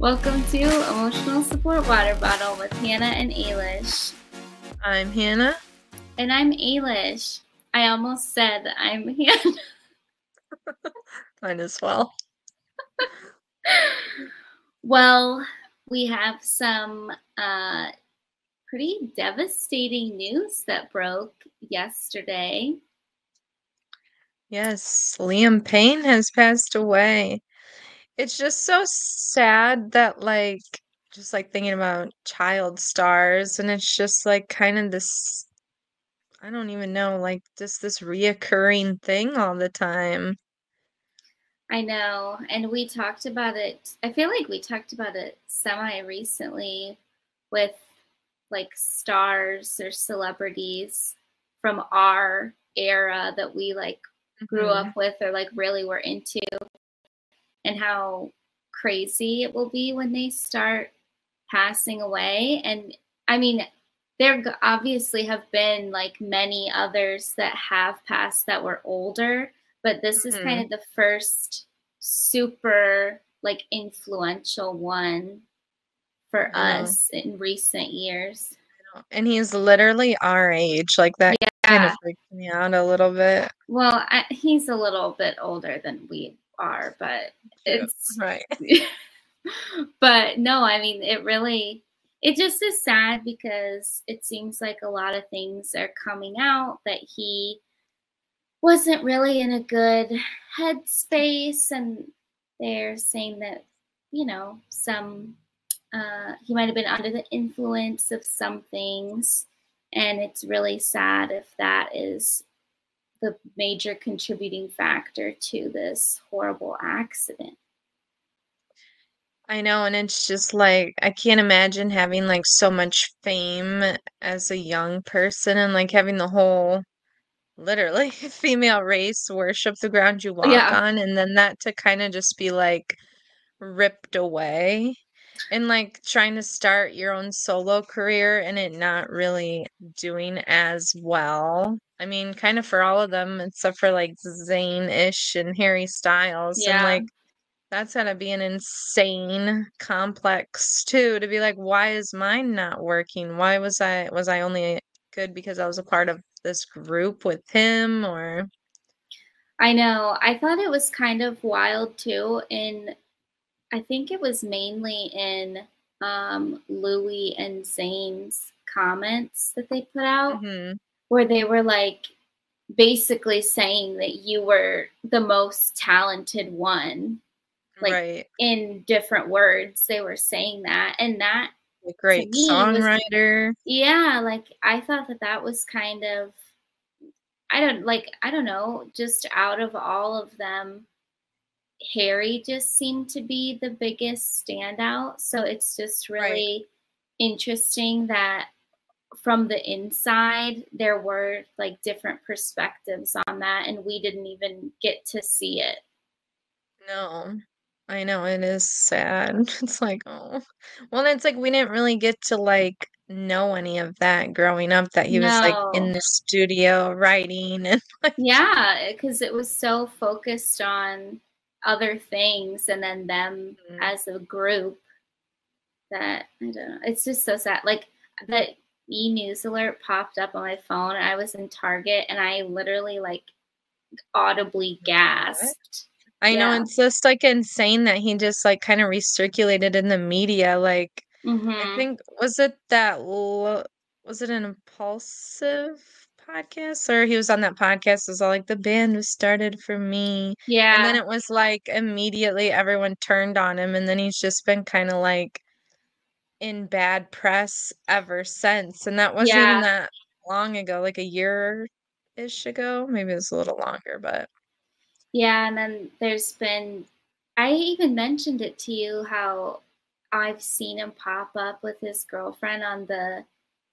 Welcome to Emotional Support Water Bottle with Hannah and Ailish. I'm Hannah. And I'm Ailish. I almost said I'm Hannah. Mine as well. Well, we have some pretty devastating news that broke yesterday. Yes, Liam Payne has passed away. It's just so sad that just thinking about child stars, and it's just kind of this, I don't even know, just this reoccurring thing all the time. I know, and we talked about it. I feel like we talked about it semi-recently with stars or celebrities from our era that we grew up with or really were into, and how crazy it will be when they start passing away. And I mean, there obviously have been many others that have passed that were older, but this is kind of the first super influential one for us in recent years. And he's literally our age. That kind of freaks me out a little bit. Well, he's a little bit older than we are, but it's right. But no, I mean, it just is sad because it seems like a lot of things are coming out that he wasn't really in a good headspace, and they're saying that, he might have been under the influence of some things, and it's really sad if that is the major contributing factor to this horrible accident. I know, and it's just I can't imagine having so much fame as a young person and having the whole literally female race worship the ground you walk on, and then that to kind of just be ripped away, and trying to start your own solo career and it not really doing as well. I mean, kind of for all of them except for Zayn-ish and Harry Styles, and that's gotta be an insane complex too, to be why is mine not working? Why was I only good because I was a part of this group with him? Or I know. I thought it was kind of wild too. I think it was mainly in Louis and Zayn's comments that they put out, where they were basically saying that you were the most talented one. Right. In different words, they were saying that, and that a great songwriter. I thought that was kind of, I don't know, just out of all of them, Harry just seemed to be the biggest standout. So it's just really interesting that from the inside there were different perspectives on that, and we didn't even get to see it. No, I know, it is sad. It's oh, well, it's we didn't really get to know any of that growing up, that he was in the studio writing and yeah, because it was so focused on other things and then them as a group that, I don't know, it's just so sad. The e-news alert popped up on my phone. I was in Target and I literally audibly gasped. I know, it's just insane that he just kind of recirculated in the media. I think, was it an Impulsive podcast, or he was on that podcast, it was all the band was started for me. Yeah. And then it was immediately everyone turned on him, and then he's just been kind of in bad press ever since. And that wasn't even that long ago, a year-ish ago. Maybe it was a little longer, but yeah. And then there's been, I even mentioned it to you, how I've seen him pop up with his girlfriend on the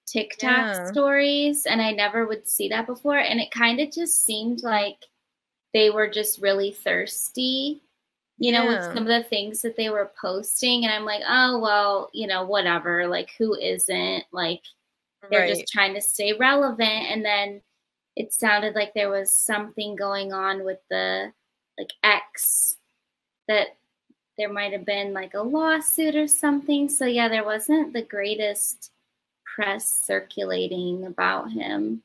TikTok stories, and I never would see that before. And it kind of just seemed like they were just really thirsty, with some of the things that they were posting. And I'm oh, well, whatever, who isn't, they're just trying to stay relevant. And then it sounded like there was something going on with the ex that there might have been like a lawsuit or something. So yeah, there wasn't the greatest press circulating about him,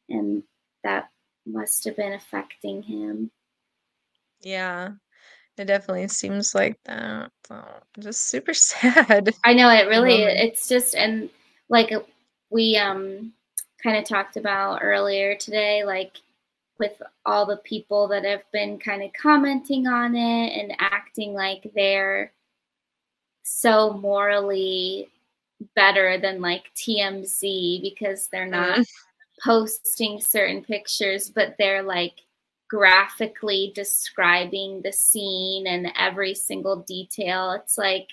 and that must have been affecting him. Yeah, it definitely seems like that. So, just super sad. I know it really, Woman. it's just, and like we kind of talked about earlier today, like with all the people that have been kind of commenting on it and acting like they're so morally better than like TMZ because they're not Mm, posting certain pictures, but they're like graphically describing the scene and every single detail. It's like,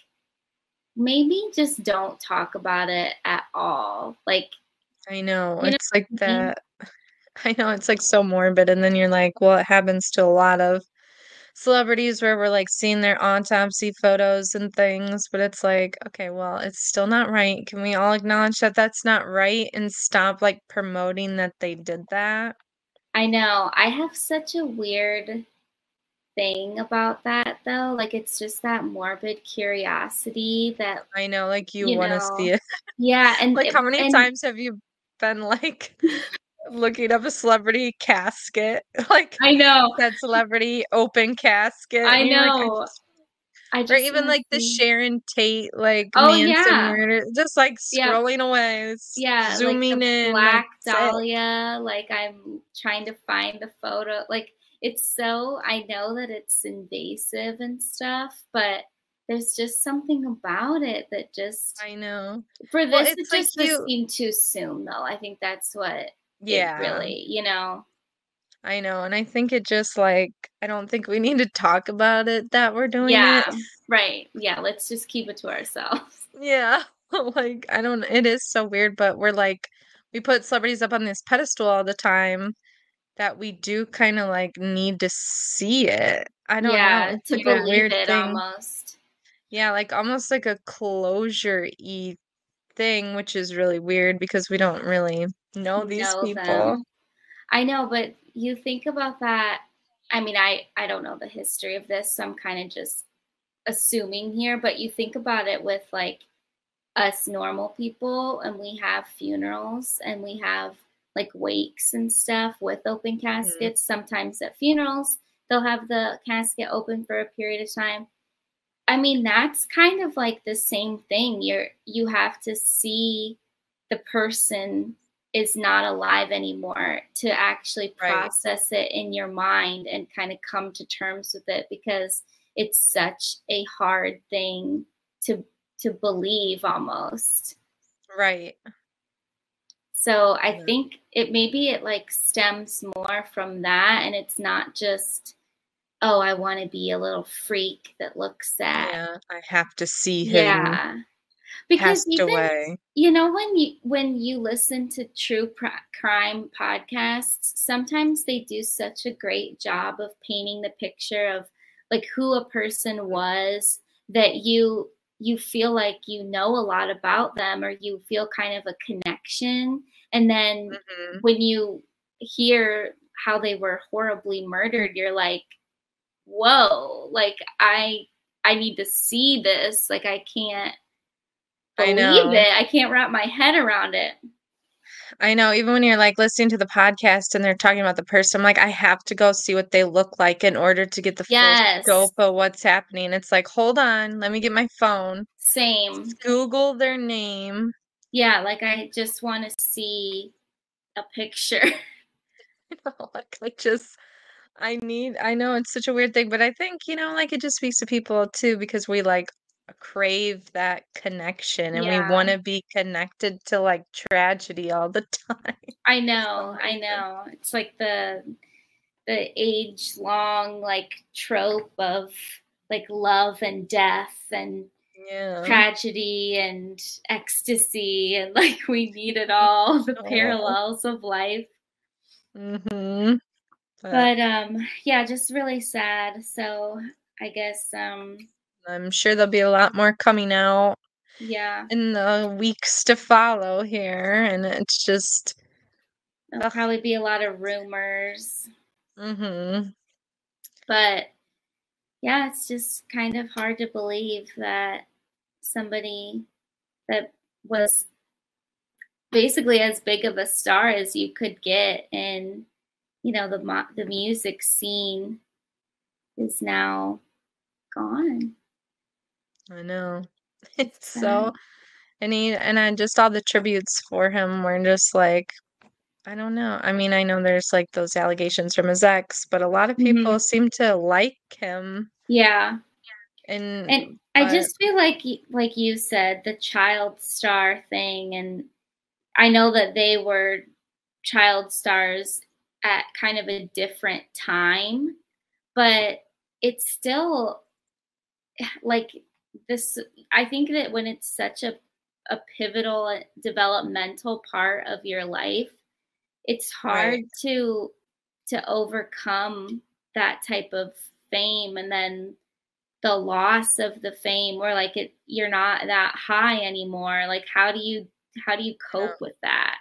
maybe just don't talk about it at all. Like, I know. you know It's like what I mean? that. I know it's like so morbid, and then you're like, well, it happens to a lot of celebrities where we're like seeing their autopsy photos and things, but it's like, okay, well, it's still not right. Can we all acknowledge that that's not right and stop like promoting that they did that? I know. I have such a weird thing about that though. Like, it's just that morbid curiosity that, I know, like you you want to see know, it. yeah, Like, how many times have you been like looking up a celebrity casket, like I know. that celebrity open casket, I and you're like, know. I or just even want to like the see. Sharon Tate, like Oh Manson yeah. murder, just like Yeah. scrolling away, Yeah, like zooming the in, like Black sick. Dahlia, like I'm trying to find the photo. Like, it's so, I know that it's invasive and stuff, but there's just something about it that just, I know. for Well, this, it it's like just you, seemed too soon though. I think that's what it yeah, really, you know. I know. And I think it just like, I don't think we need to talk about it that we're doing Yeah, it. right. Yeah, let's just keep it to ourselves. Yeah. Like, I don't, it is so weird, but we're like, we put celebrities up on this pedestal all the time that we do kind of like need to see it. I don't know. Yeah, It's to like a believe weird it thing. almost. Yeah, like almost like a closure-y thing, which is really weird because we don't really know these Know people. them. I know, but you think about that. I mean, I don't know the history of this, so I'm kind of just assuming here, but you think about it with like us normal people, and we have funerals and we have like wakes and stuff with open Mhm. caskets. Sometimes at funerals, they'll have the casket open for a period of time. I mean, that's kind of like the same thing. You have to see the person is not alive anymore to actually Right, process it in your mind and kind of come to terms with it, because it's such a hard thing to to believe almost. right. So I Yeah, think it, maybe it like stems more from that, and it's not just, oh, I want to be a little freak that looks at, yeah, I have to see him yeah. Because passed even, away. you know, when you listen to true crime podcasts, sometimes they do such a great job of painting the picture of like who a person was, that you feel like you know a lot about them, or you feel kind of a connection. And then Mhm. when you hear how they were horribly murdered, you're like, whoa, like I need to see this. Like, I can't I believe know. it. I can't wrap my head around it. I know, even when you're, like, listening to the podcast and they're talking about the person, I'm like, I have to go see what they look like in order to get the full Yes, scope of what's happening. It's like, "Hold on, let me get my phone, same. Google their name." Yeah, like I just want to see a picture. Like, just I know it's such a weird thing, but I think, like, it just speaks to people too because we, like, crave that connection and we Yeah, wanna be connected to, like, tragedy all the time I for some know. I reason. know. It's like the age long like trope of like love and death and Yeah. tragedy and ecstasy, and like we need it all, the Oh. parallels of life. Mhm. But But yeah, just really sad. So I guess I'm sure there'll be a lot more coming out yeah, in the weeks to follow here, and it's just there'll ugh. probably be a lot of rumors. Mhm. But yeah, it's just kind of hard to believe that somebody that was basically as big of a star as you could get in, the music scene is now gone. I know. It's It's so, sad. and I just saw the tributes for him were just like, I don't know. I mean, I know there's like those allegations from his ex, but a lot of Hmm. people seem to like him Yeah. And and I but just feel like you said, the child star thing, and I know that they were child stars at kind of a different time, but it's still like this. I think that when it's such a pivotal developmental part of your life, it's hard right. to overcome that type of fame, and then the loss of the fame, where like you're not that high anymore. Like how do you cope with that?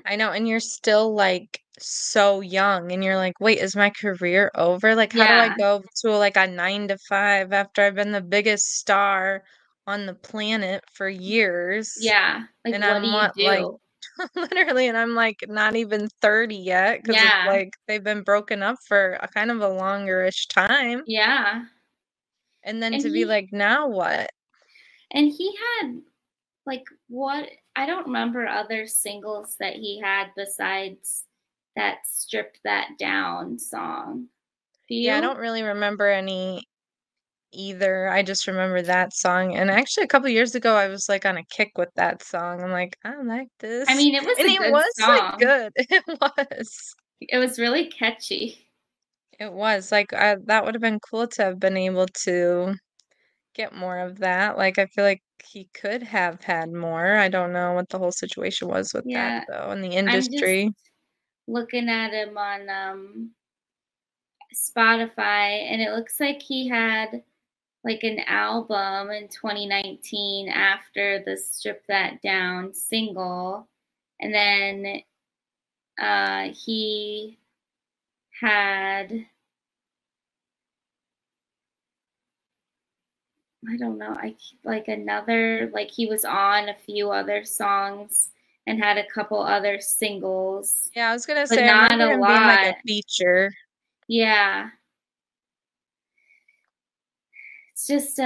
I know, and you're still like so young, and you're like, wait, is my career over? Like, how do I Yeah. go to like a 9 to 5 after I've been the biggest star on the planet for years? Yeah. Like And what do I'm you what, like, do? literally, and I'm like not even 30 yet because it's Yeah. like they've been broken up for a kind of a longerish time. Yeah. And then And to be he like, now what? and he had like what I don't remember other singles that he had besides that Strip That Down song. Do Yeah, I you? don't really remember any either. I just remember that song. And actually, a couple years ago, I was like on a kick with that song. I'm like, I like I this. mean, it was And a it good was like song. good. It was. It was really catchy. It was like that would have been cool to have been able to get more of that. Like, I feel like he could have had more. I don't know what the whole situation was with that Yeah. though in the I'm just industry. looking at him on Spotify, and it looks like he had like an album in 2019 after the Strip That Down single. And then he had, I don't know, like another, like he was on a few other songs and had a couple other singles, Yeah, I was gonna but say I not remember a him being like a lot. feature. Yeah. It's just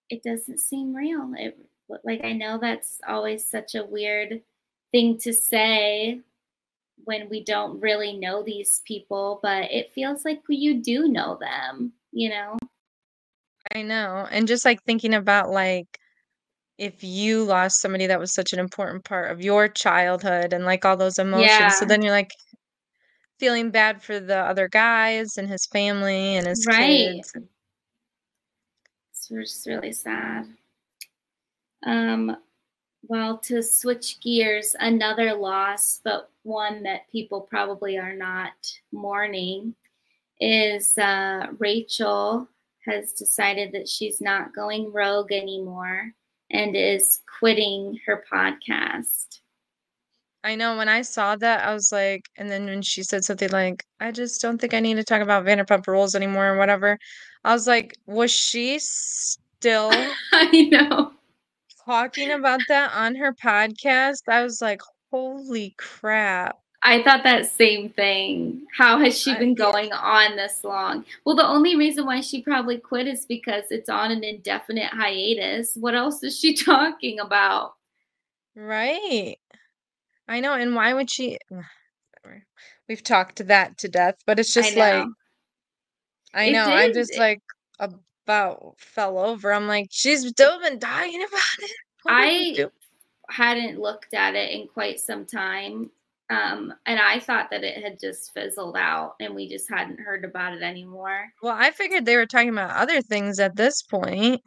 it doesn't seem real. It like I know that's always such a weird thing to say when we don't really know these people, but it feels like you do know them. I know. And just like thinking about like if you lost somebody that was such an important part of your childhood and like all those emotions. So Yeah, then you're like feeling bad for the other guys and his family and his right. kids. And It's just really sad. Um, well, to switch gears, another loss, but one that people probably are not mourning, is Rachel has decided that she's not going rogue anymore and is quitting her podcast. I know when I saw that, I was like, and then when she said something like, I just don't think I need to talk about Vanderpump Rules anymore or whatever, I was like, was she still I know. talking about that on her podcast? I was like, holy crap. I thought that same thing. How has she been Yeah, going on this long? Well, the only reason why she probably quit is because it's on an indefinite hiatus. What else is she talking about? right. I know, and why would she? Whatever. We've talked that to death, but it's I just like, know. I It know, I did. just like about fell over. I'm like, she's still been dying about it. What are you I doing? hadn't looked at it in quite some time. And I thought that it had just fizzled out and we just hadn't heard about it anymore. Well, I figured they were talking about other things at this point.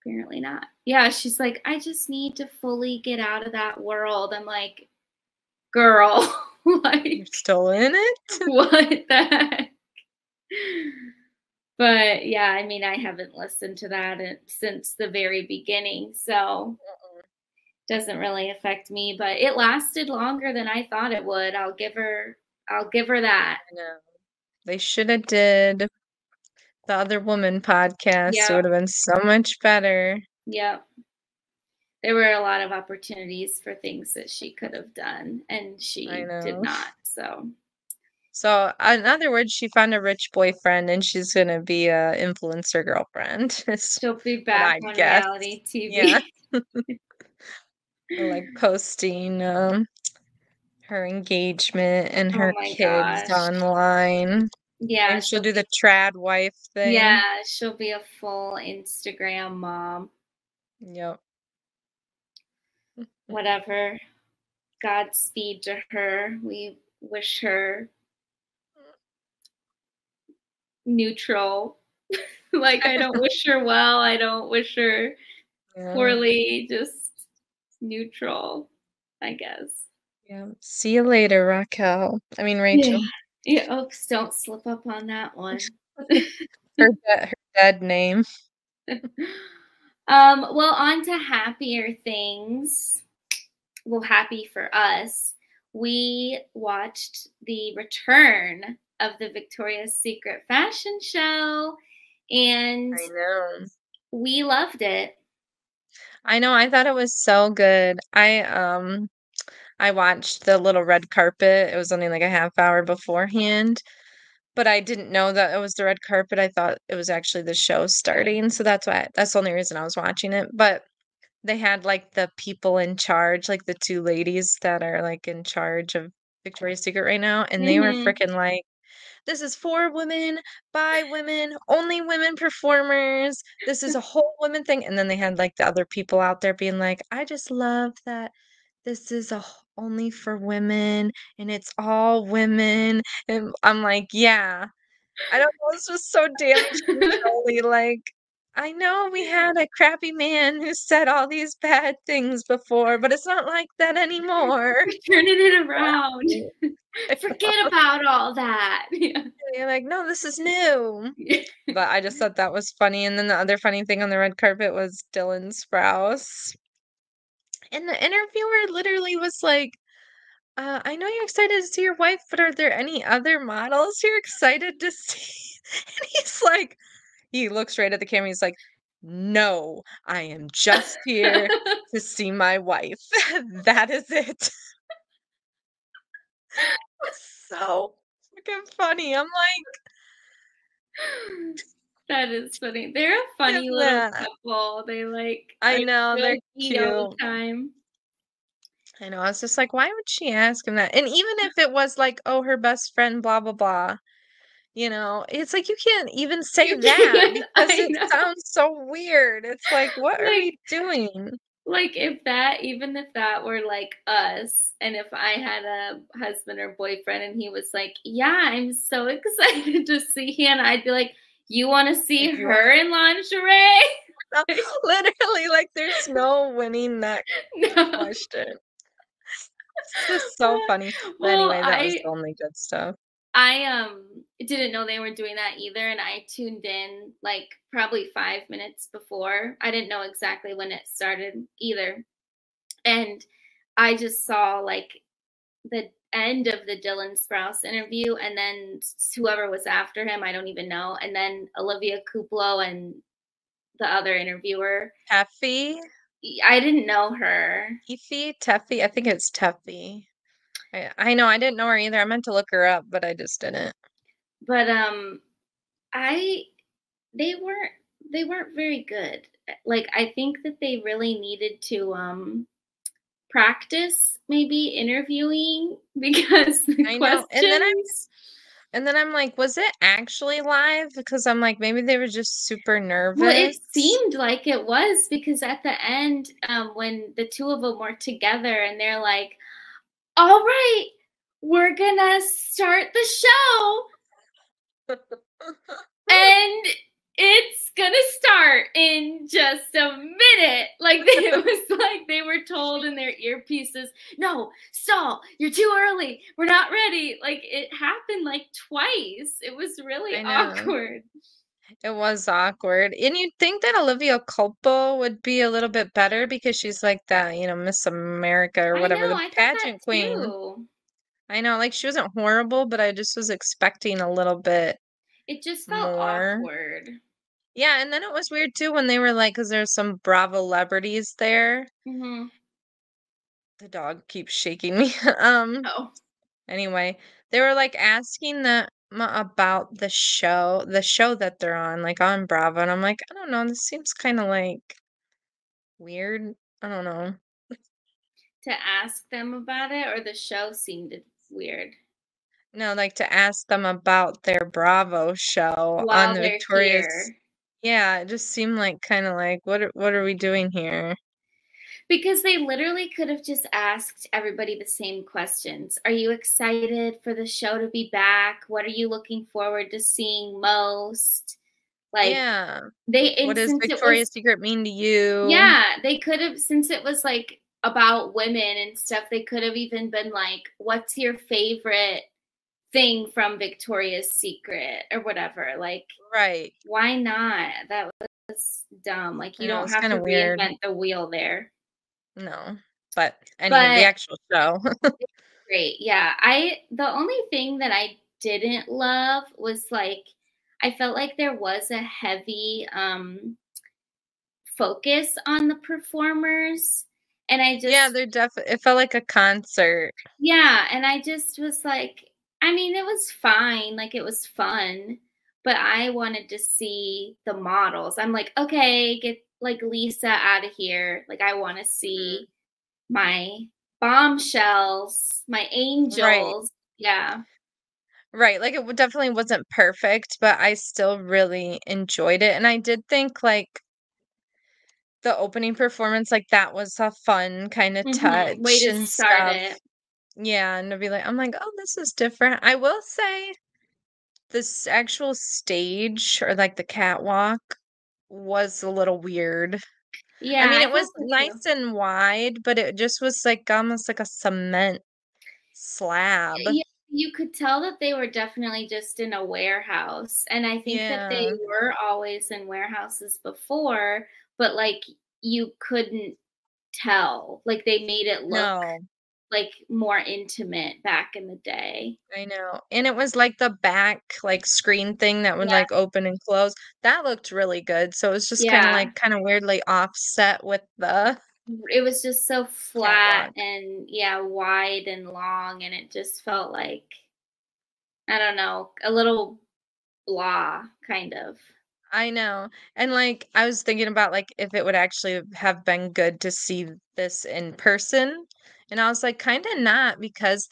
Apparently not. Yeah, she's like, I just need to fully get out of that world. I'm like, girl, You're like, still in it? what the heck? But yeah, I mean, I haven't listened to that since the very beginning, so doesn't really affect me. But it lasted longer than I thought it would. I'll give her that. I know. They should have did. the other woman podcast. It Yeah. would have been so much better. Yeah. There were a lot of opportunities for things that she could have done, and I she did know. not. So So, in other words, she found a rich boyfriend and she's gonna be a influencer girlfriend, is she'll be what back I'd on guess. reality Yeah. TV. Like posting her engagement and Oh her my kids gosh. online. Yeah, Maybe she'll do the trad wife thing. she'll be a full Instagram mom. Yep. Whatever. Godspeed to her. We wish her neutral. Like, I don't wish her well. I don't wish her Yeah. poorly. Just neutral, I guess. Yeah. See you later, Raquel. I mean, Yeah. Rachel. Yeah. Oops, don't slip up on that one. Her dead name. Well, on to happier things. Well, happy for us. We watched the return of the Victoria's Secret fashion show, and I know. we loved it. I know. I thought it was so good. I watched the little red carpet. It was only like a half hour beforehand, but I didn't know that it was the red carpet. I thought it was actually the show starting, so that's the only reason I was watching it. But they had like the people in charge, like the two ladies that are like in charge of Victoria's Secret right now, and they were Mm-hmm. freaking like, this is for women, by women, only women performers. This is a whole women thing. And then they had like the other people out there being like, I just love that this is only for women and it's all women. And I'm like, yeah. I don't know. It's just so damn trolly. Like, I know we had a crappy man who said all these bad things before, but it's not like that anymore. We're turning it around. I Forget about all that. Yeah. You're like, no, this is new. But I just thought that was funny. And then the other funny thing on the red carpet was Dylan Sprouse. And the interviewer literally was like, I know you're excited to see your wife, but are there any other models you're excited to see? And he's like, he looks right at the camera. He's like, no, I am just here to see my wife. That is it. It's so freaking funny. I'm like, That is funny. They're a get funny little that. couple. They I I know, feel they're like eat all cute. the time. I know. I was just like, why would she ask him that? And even if it was like, oh, her best friend, blah, blah, blah, it's like you can't even say You that can't. because I it know. sounds so weird. It's like, what are Like we doing? even if that were like us, and if I had a husband or boyfriend and he was like, yeah, I'm so excited to see him, I'd be like, you want to see Like, you want her in lingerie? literally, like, there's no winning that No. question. It's just so funny. But Well, anyway, that was the only good stuff. I didn't know they were doing that either, and I tuned in like probably 5 minutes before. I didn't know exactly when it started either. And I just saw like the end of the Dylan Sprouse interview, and then whoever was after him, I don't even know. And then Olivia Kuplo and the other interviewer. Teffy? I didn't know her. Teffy? I think it's Teffy. I know, I didn't know her either. I meant to look her up, but I just didn't. But I they weren't very good. Like, I think that they really needed to practice maybe interviewing because the I know. questions. And then I'm like, was it actually live? Because I'm like, maybe they were just super Well, it nervous. seemed like it was, because at the end, when the two of them were together and they're like, all right, we're gonna start the show and it's gonna start in just a minute. Like, it was like they were told in their earpieces, no, stall, you're too early, we're not ready. Like, it happened like twice. It was really I know. awkward. It was awkward. And you'd think that Olivia Culpo would be a little bit better because she's like that, Miss America or I whatever, know, the I thought that pageant queen. too. I know, like she wasn't horrible, but I just was expecting a little bit It just felt more. awkward. Yeah, and then it was weird too when they were like, because there's some Bravo celebrities there. Mhm. The dog keeps shaking me. Oh. Anyway, they were like asking them about the show that they're on, like on Bravo, and I'm like, I don't know, this seems kind of like weird. I don't know. To ask them about it, or the show seemed weird? No, like to ask them about their Bravo show on While the they're Victoria's. here. Yeah, it just seemed like kind of like what are we doing here? Because they literally could have just asked everybody the same questions. Are you excited for the show to be back? What are you looking forward to seeing most? Like, Yeah. and What does since it Victoria's was, Secret mean to you? yeah, they could have, since it was like about women and stuff, they could have even been like, what's your favorite thing from Victoria's Secret or whatever? Like, Right. why not? That was dumb. Like, I you know, don't it's have kind to of weird. reinvent the wheel there. No. But anywho, the But actual show. great. Yeah. The only thing that I didn't love was like, I felt like there was a heavy focus on the performers. And I Yeah, just, they're it felt like a concert. yeah. And I just was like, I mean, it was fine. Like, it was fun. But I wanted to see the models. I'm like, okay, get like Lisa out of here. Like, I want to Mhm. see my bombshells, my Right. angels. Yeah. Right. Like it definitely wasn't perfect, but I still really enjoyed it. And I did think like the opening performance, like that was a fun kind of Way touch to and start stuff. it. Yeah, and to be like, I'm like, oh, this is different. I will say this actual stage or like the catwalk was a little weird. I Yeah, mean, I it thought was so too. nice and wide, but it just was like almost like a cement slab. Yeah, you could tell that they were definitely just in a warehouse. And I think that they Yeah. were always in warehouses before, but like you couldn't tell. Like they made it look No, like more intimate back in the day. I know. And it was like the back like screen thing that would Yeah. like open and close. That looked really good. So it was just Yeah. kind of weirdly offset with the It was just so flat catwalk. and yeah, wide and long. And it just felt like, I don't know, a little blah, kind of. I know. And like I was thinking about like if it would actually have been good to see this in person. And I was like kind of not because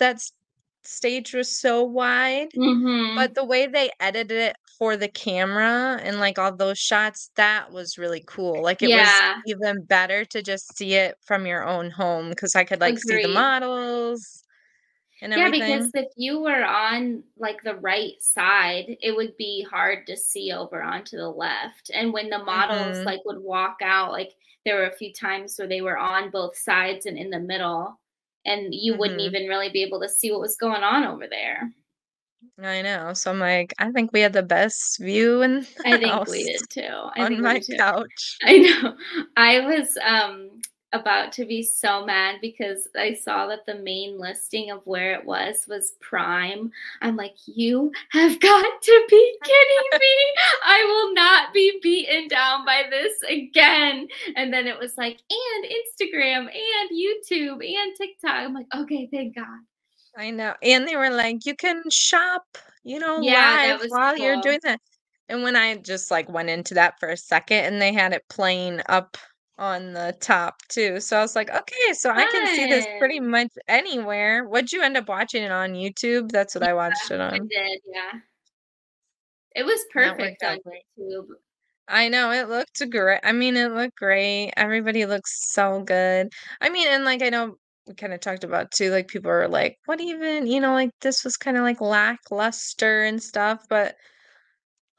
stage was so wide. Mhm. But the way they edited it for the camera and, like, all those shots, that was really cool. Like, it was Yeah, even better to just see it from your own home because I could, like, see the agreed. models and Yeah, because everything. if you were on like the right side, it would be hard to see over onto the left. And when the models Mhm, like would walk out, like there were a few times where they were on both sides and in the middle, and you wouldn't mhm. even really be able to see what was going on over there. I know. So I'm like, I think we had the best view in I the think we house did too. I on think we my did too. couch. I know. I was about to be so mad because I saw that the main listing of where it was Prime. I'm like, you have got to be kidding me. I will not be beaten down by this again. And then it was like, and Instagram and YouTube and TikTok. I'm like, okay, thank God. I know, and they were like, "You can shop, Yeah, live that was while you're cool. doing that." And when I just, like, went into that for a second and they had it playing up on the top too, so I was like, "Okay, so I can see this pretty Fun. much anywhere." What'd you end up watching it on YouTube? That's what Yeah, I watched it I on. did. Yeah. It was That perfect worked on out great. YouTube. I know, it looked great. I mean, it looked great. Everybody looks so good. I mean, and like I know we kind of talked about too, like people are like, what even, like this was kind of like lackluster and stuff, but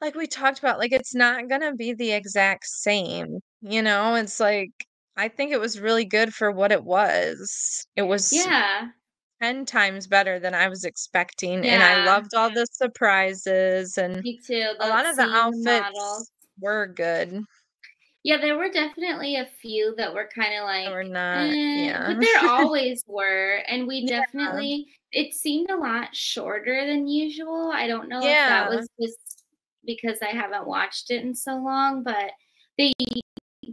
like we talked about, like it's not gonna be the exact same, It's like I think it was really good for what it was. It was Yeah. 10 times better than I was expecting, and I Yeah. loved all the surprises and Me too. a The lot of the seeing the models. outfits were good. Yeah, there were definitely a few that were kind of Or like, not, but yeah. there always were. And we Yeah, definitely, it seemed a lot shorter than usual. I don't know if that yeah, was just because I haven't watched it in so long, but they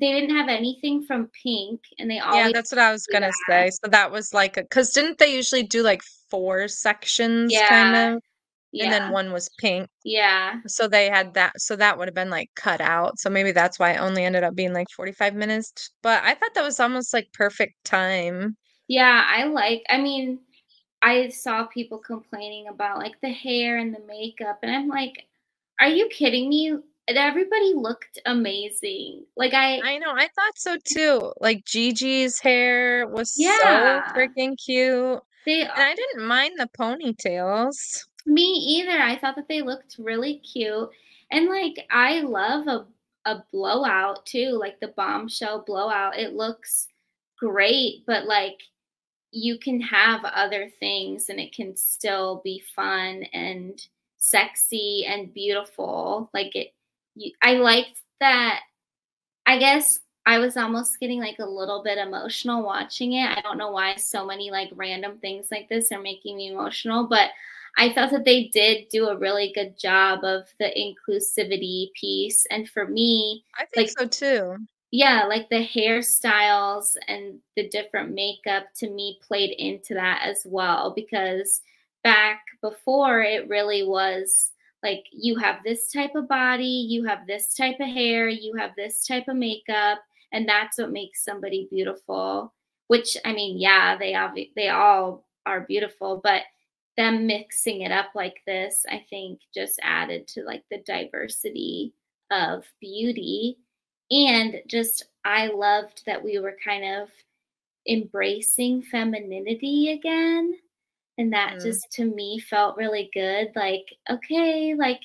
they didn't have anything from Pink, and they Yeah, always that's what I was do gonna that. say. So that was like a, because didn't they usually do like four sections kind Yeah, of, and yeah, then one was pink. yeah, So they had that, so that would have been like cut out. So maybe that's why it only ended up being like 45 minutes. But I thought that was almost like perfect time. yeah. I mean, I saw people complaining about like the hair and the makeup, and I'm like, are you kidding me? Everybody looked amazing. Like I know, I thought so too. Like Gigi's hair was so yeah, freaking cute. they And I didn't mind the ponytails. me either. I thought that they looked really cute. And like I love a blowout too, like the bombshell blowout. It looks great, but like you can have other things and it can still be fun and sexy and beautiful. Like I liked that. I guess I was almost getting like a little bit emotional watching it. I don't know why so many like random things like this are making me emotional, but I thought that they did do a really good job of the inclusivity piece. And for me, I think like so too. yeah, like the hairstyles and the different makeup to me played into that as well because back before it really was like you have this type of body, you have this type of hair, you have this type of makeup, and that's what makes somebody beautiful. Which I mean, yeah, they all are beautiful, but them mixing it up like this, I think just added to like the diversity of beauty. And just, I loved that we were kind of embracing femininity again. And that Mhm. just to me felt really good. Like, okay, like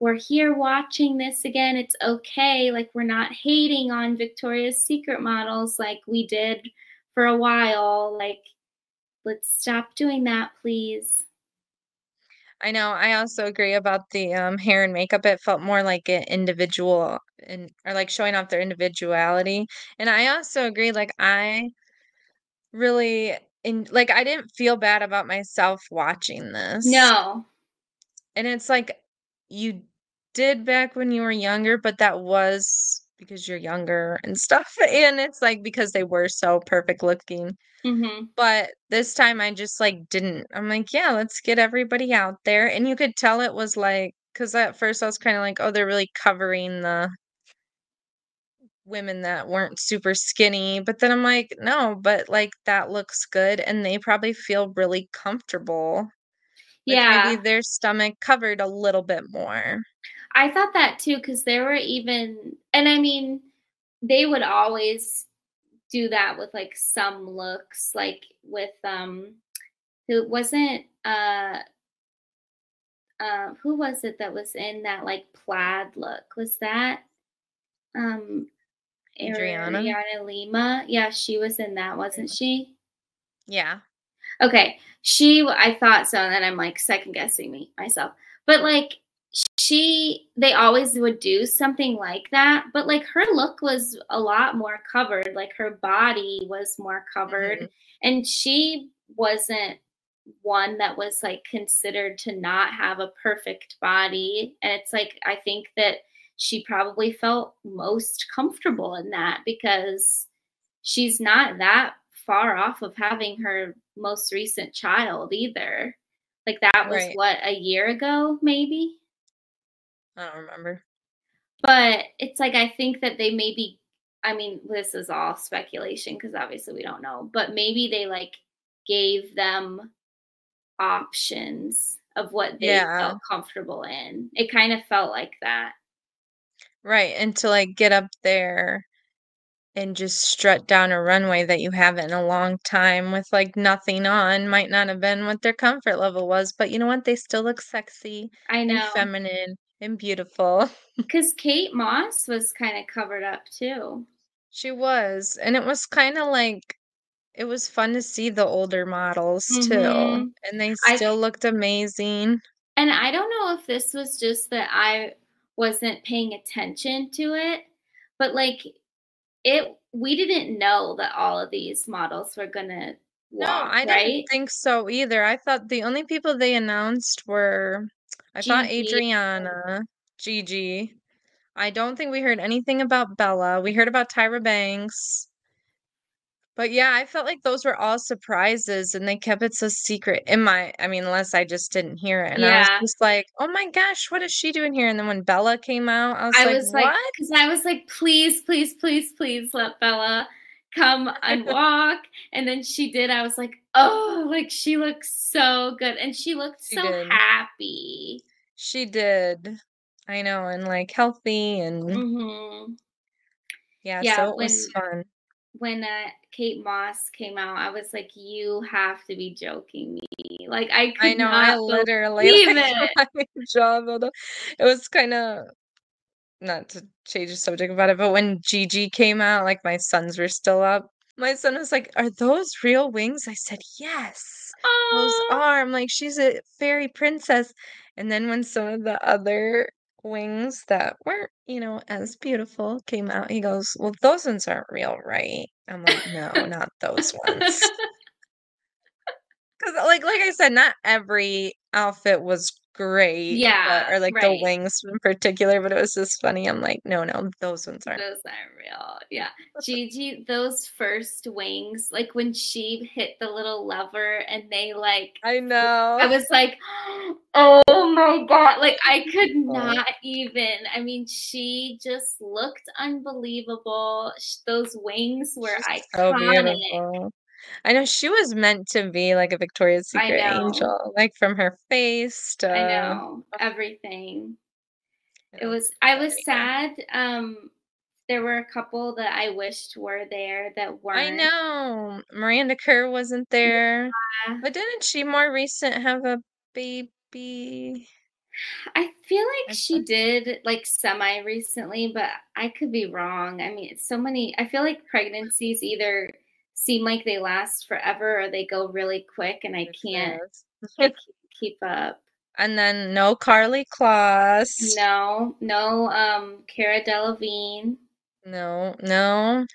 we're here watching this again. It's okay. Like, we're not hating on Victoria's Secret models like we did for a while. Like, let's stop doing that, please. I know. I also agree about the hair and makeup. It felt more like an individual and or like showing off their individuality. And I also agree, like I really in like I didn't feel bad about myself watching this. No. And it's like you did back when you were younger, but that was because you're younger and stuff. And it's like because they were so perfect looking. Mm-hmm. But this time I just like didn't. I'm like, yeah, let's get everybody out there. And you could tell it was like, because at first I was kind of like, oh, they're really covering the women that weren't super skinny. But then I'm like, no, but like that looks good. And they probably feel really comfortable with maybe Yeah. their stomach covered a little bit more. I thought that too, because there were even, and I mean, they would always do that with like some looks, like with who wasn't who was it that was in that like plaid look? Was that um Adriana? Ariana Lima? Yeah, she was in that, wasn't she? Yeah. Okay, I thought so, and then I'm like second guessing myself. But like they always would do something like that, but like her look was a lot more covered, like her body was more covered, Mhm. and she wasn't one that was like considered to not have a perfect body. And it's like I think that she probably felt most comfortable in that because she's not that far off of having her most recent child either. Like that was Right. what, a year ago, maybe? I don't remember. But it's like I think that they maybe, I mean, this is all speculation because obviously we don't know, but maybe they like gave them options of what they Yeah. felt comfortable in. It kind of felt like that. Right. And to like get up there and just strut down a runway that you haven't in a long time with like nothing on might not have been what their comfort level was, but you know what? They still look sexy I and know. feminine and beautiful. Because Kate Moss was kind of covered up too. She was. And it was kind of like it was fun to see the older models too. Mm-hmm. And they I still looked amazing. And I don't know if this was just that I wasn't paying attention to it, but like we didn't know that all of these models were gonna No, walk, I didn't right? think so either. I thought the only people they announced were I thought Gigi, Adriana. Gigi. I don't think we heard anything about Bella. We heard about Tyra Banks. But yeah, I felt like those were all surprises and they kept it so secret I mean, unless I just didn't hear it. And I was Yeah. just like, oh my gosh, what is she doing here? And then when Bella came out, I was I like, was like, what? because I was like, please, please, please, please let Bella come and walk. And then she did. I was like, oh, like she looks so good. And she looked She so did. happy. She did. I know, and like healthy and yeah, Yeah, so it was fun. when Kate Moss came out, I was like, you have to be joking me. Like I I could know, I not literally believe like it. my jaw filled up. It was kind of not to change the subject about it, but when Gigi came out, like my sons were still up. My son was like, "Are those real wings?" I said, "Yes, those Oh, are." I'm like, "She's a fairy princess." And then when some of the other wings that weren't, as beautiful came out, he goes, "Well, those ones aren't real, right?" I'm like, "No, not those ones." 'Cause like I said, not every outfit was great, but yeah, or like the right. wings in particular, but it was just funny. I'm like, "No, no, those ones aren't." Those aren't real. Yeah. Gigi, those first wings, like when she hit the little lever and they like, I I know. was like, oh my God. Like I could Oh, not even. I mean, she just looked unbelievable. Those wings were she's so iconic. beautiful. I know she was meant to be like a Victoria's I Secret know. angel, like from her face I to know. Everything. yeah, I but was anyway. sad. There were a couple that I wished were there that I weren't. know. Miranda Kerr wasn't there. Yeah. But didn't she more recent have a baby? I feel like I she thought did like semi recently, but I could be wrong. I mean, it's so many. I feel like pregnancies either seem like they last forever or they go really quick, and it does. I can't keep up. And then no Carly Kloss. No, no, Cara Delevingne. No, no.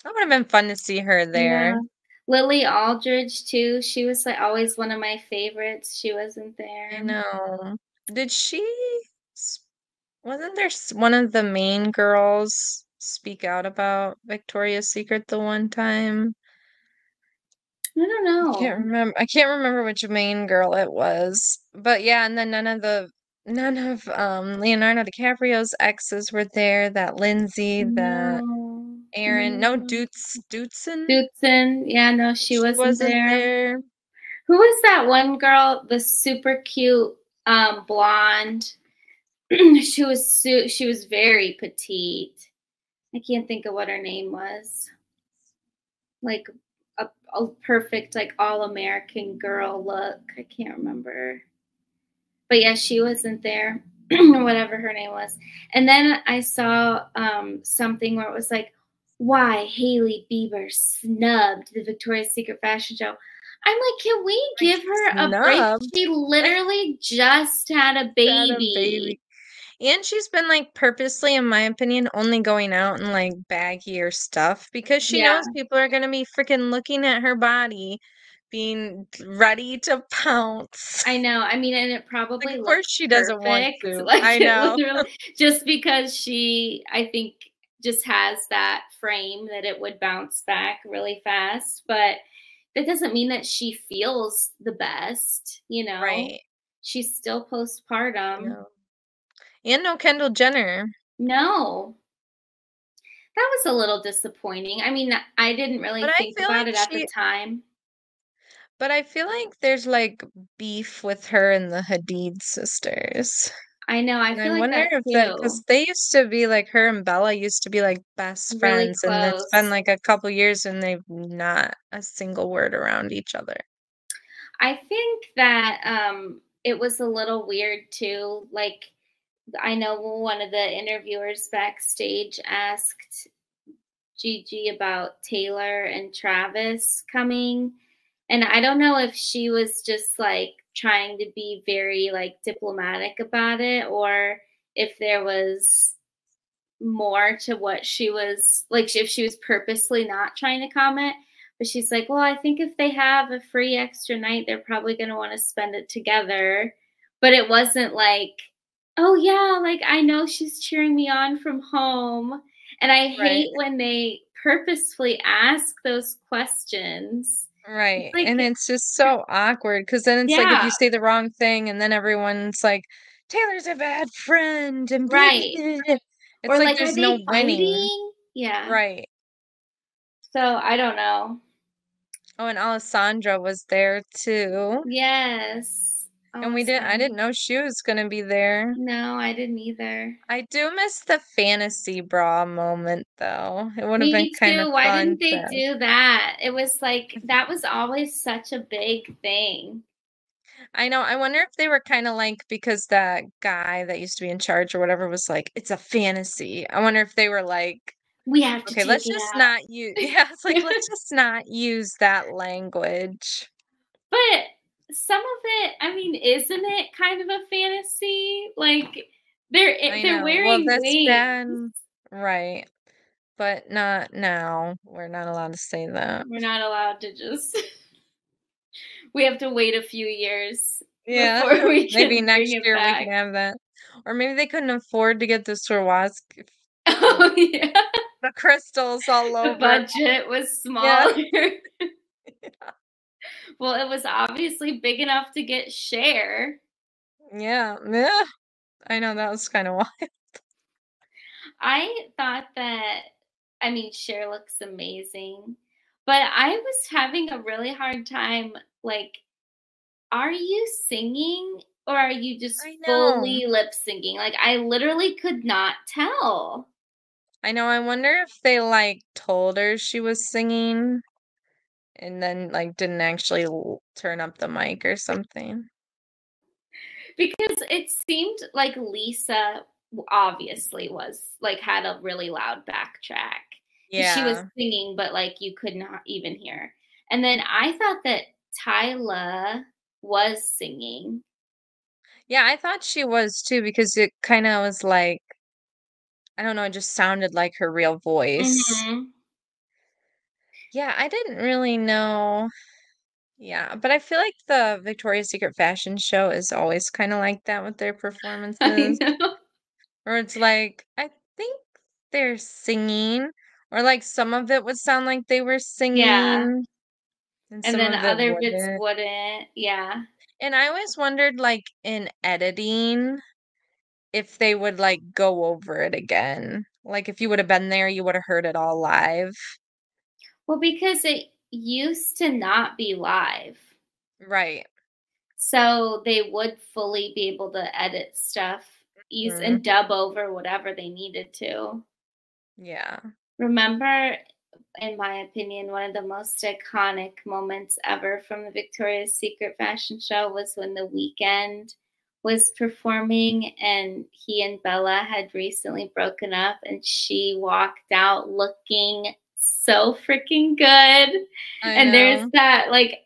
That would have been fun to see her Yeah. there. Lily Aldridge too. She was like always one of my favorites. She wasn't I there. know. Did she, s- wasn't there one of the main girls speak out about Victoria's Secret the one time? I don't know. I can't remember which main girl it was. But yeah, and then none of Leonardo DiCaprio's exes were there. That Lindsay, that No, Aaron, no no. Dutson. Dootson, yeah, no, she She wasn't wasn't there. there. Who was that one girl? The super cute blonde. She was very petite. I can't think of what her name was. Like a perfect like all American girl look. I can't remember. But yeah, she wasn't there. Whatever her name was. And then I saw something where it was like, why Hailey Bieber snubbed the Victoria's Secret fashion show. I'm like, can we Like give her a break? snubbed. She literally just had a Had a baby. baby. And she's been like purposely, in my opinion, only going out in like baggier stuff because she Yeah, knows people are gonna be freaking looking at her body, being ready to pounce. I know. I mean, and it Like, probably of course looked she doesn't want perfect. to. Like I it know. literally, just because she, I think, just has that frame that it would bounce back really fast. But that doesn't mean that she feels the best, you know? Right. She's still postpartum. Yeah. And no Kendall Jenner. No, that was a little disappointing. I mean, I didn't really But I think feel about like it at the time. there's like beef with her and the Hadid sisters. I know. I And I feel like wonder that if because too. they used to be like her and Bella used to be like best Really friends, and it's been close. like a couple years and they've not a single word around each other. I think that it was a little weird too. Like, I know one of the interviewers backstage asked Gigi about Taylor and Travis coming. And I don't know if she was just like trying to be very like diplomatic about it or if there was more to what she was like, if she was purposely not trying to comment. But she's like, well, I think if they have a free extra night, they're probably going to want to spend it together. But it wasn't like, oh yeah, like I know she's cheering me on from home. And I Right. hate when they purposefully ask those questions. It's Right. like, And it's just so awkward because then it's like if yeah, you say the wrong thing and then everyone's like, Taylor's a bad friend and blah, blah, right. blah, blah. It's Or like like, are there's no they winning. fighting? Yeah. Right. So I don't know. Oh, and Alessandra was there too. Yes. And I didn't Awesome. know she was gonna be there. No, I didn't either. I do miss the fantasy bra moment though. It would have been Me kind of too. Why fun didn't they to do that? It was like, that was always such a big thing. I know. I wonder if they were kind of like because that guy that used to be in charge or whatever was like, it's a fantasy. I wonder if they were like, We have to okay, take let's it just out. not use, yeah, it's like, let's just not use that language. But some of it, I mean, isn't it kind of a fantasy? Like I they're know. Well, wearing that's wings. bad. Right. But not now. We're not allowed to say that. We're not allowed to just we have to wait a few years Yeah. before we Maybe can bring next it year we back. can have that. Or maybe they couldn't afford to get the Swarovski, Oh yeah. the crystals all The over. budget was Yeah. smaller. Well, it was obviously big enough to get Cher. Yeah. Yeah. I know that was kind of wild. I thought that, I mean, Cher looks amazing, but I was having a really hard time. Like, are you singing or are you just I know. fully lip syncing? Like, I literally could not tell. I know. I wonder if they like told her she was singing and then like didn't actually turn up the mic or something. Because it seemed like Lisa obviously was like had a really loud backtrack. She was Yeah. singing, but like you could not even hear. And then I thought that Tyla was singing. Yeah, I thought she was too because it kind of was like, I don't know, it just sounded like her real voice. Hmm. Yeah, I didn't really know. Yeah, but I feel like the Victoria's Secret fashion show is always kind of like that with their I performances, know. where it's like, I think they're singing, or like some of it would sound like they were Yeah. singing, and And some then of it other bits wouldn't. wouldn't. Yeah. And I always wondered, like, in editing, if they would like go over it again. Like, if you would have been there, you would have heard it all live. Well, because it used to not be live. Right. So they would fully be able to edit stuff ease Mm, and dub over whatever they needed to. yeah. Remember, in my opinion, one of the most iconic moments ever from the Victoria's Secret fashion show was when The Weeknd was performing and he and Bella had recently broken up and she walked out looking so freaking good. I And there's know. that like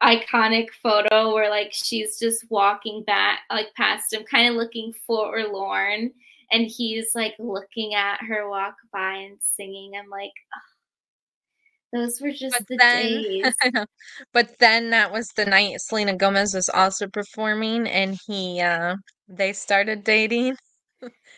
iconic photo where like she's just walking back like past him kind of looking forlorn and he's like looking at her walk by and singing. I'm like, those were But just the then, days. I know. But then that was the night Selena Gomez was also performing, and they started dating,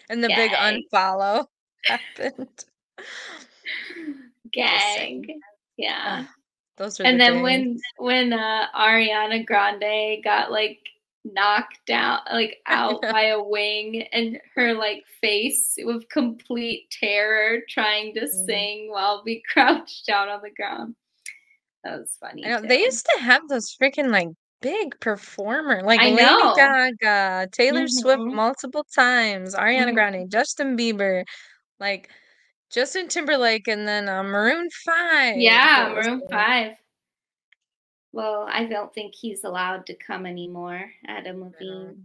and the big Gang. unfollow happened. Just Gang. saying. Yeah. Ah, those are the And then days. when Ariana Grande got like knocked down like out by a wing and her like face with complete terror trying to Mm. sing while we crouched down on the ground. That was I funny know they too. used to have those freaking like big performer like I Lady know. Gaga, Taylor Swift Mhm. multiple times, Ariana Mhm. Grande, Justin Bieber, like Justin Timberlake, and then Maroon 5. Yeah, What was Maroon it? 5. Well, I don't think he's allowed to come anymore, Adam Levine, Um, he's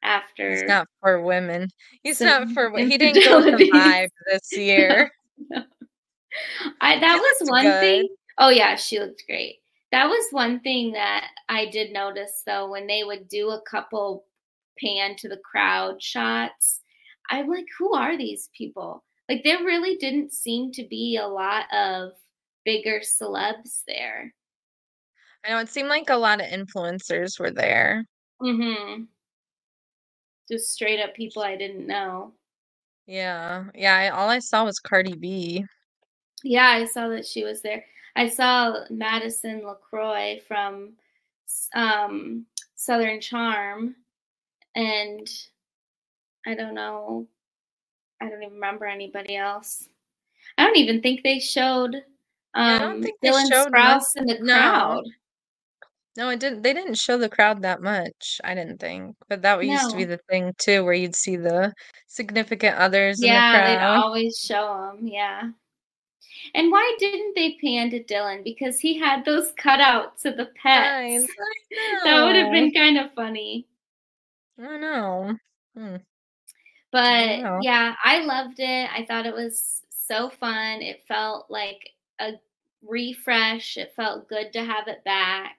after not for women. He's not some for he didn't go with the infidelities. vibe this No, year. no. That She was looked one good. thing. Oh yeah, she looked great. That was one thing that I did notice though when they would do a couple pan to the crowd shots. I'm like, who are these people? Like there really didn't seem to be a lot of bigger celebs there. I know it seemed like a lot of influencers were there. Mhm. Just straight up people I didn't know. Yeah. Yeah, all I saw was Cardi B. Yeah, I saw that she was there. I saw Madison LaCroix from um, Southern Charm, and I don't know. I don't even remember anybody else. I don't even think they showed Yeah, I don't think they Dylan showed much. Sprouse in the No. crowd. No, it didn't they didn't show the crowd that much, I didn't think. But that used to be No. the thing too, where you'd see the significant others in the Yeah, they'd crowd. always show them. Yeah. And why didn't they pan to Dylan? Because he had those cutouts of the Signs. pets. I That would have know. been kind of funny. I know. Hmm. I don't But know. yeah, I loved it. I thought it was so fun. It felt like a refresh. It felt good to have it back.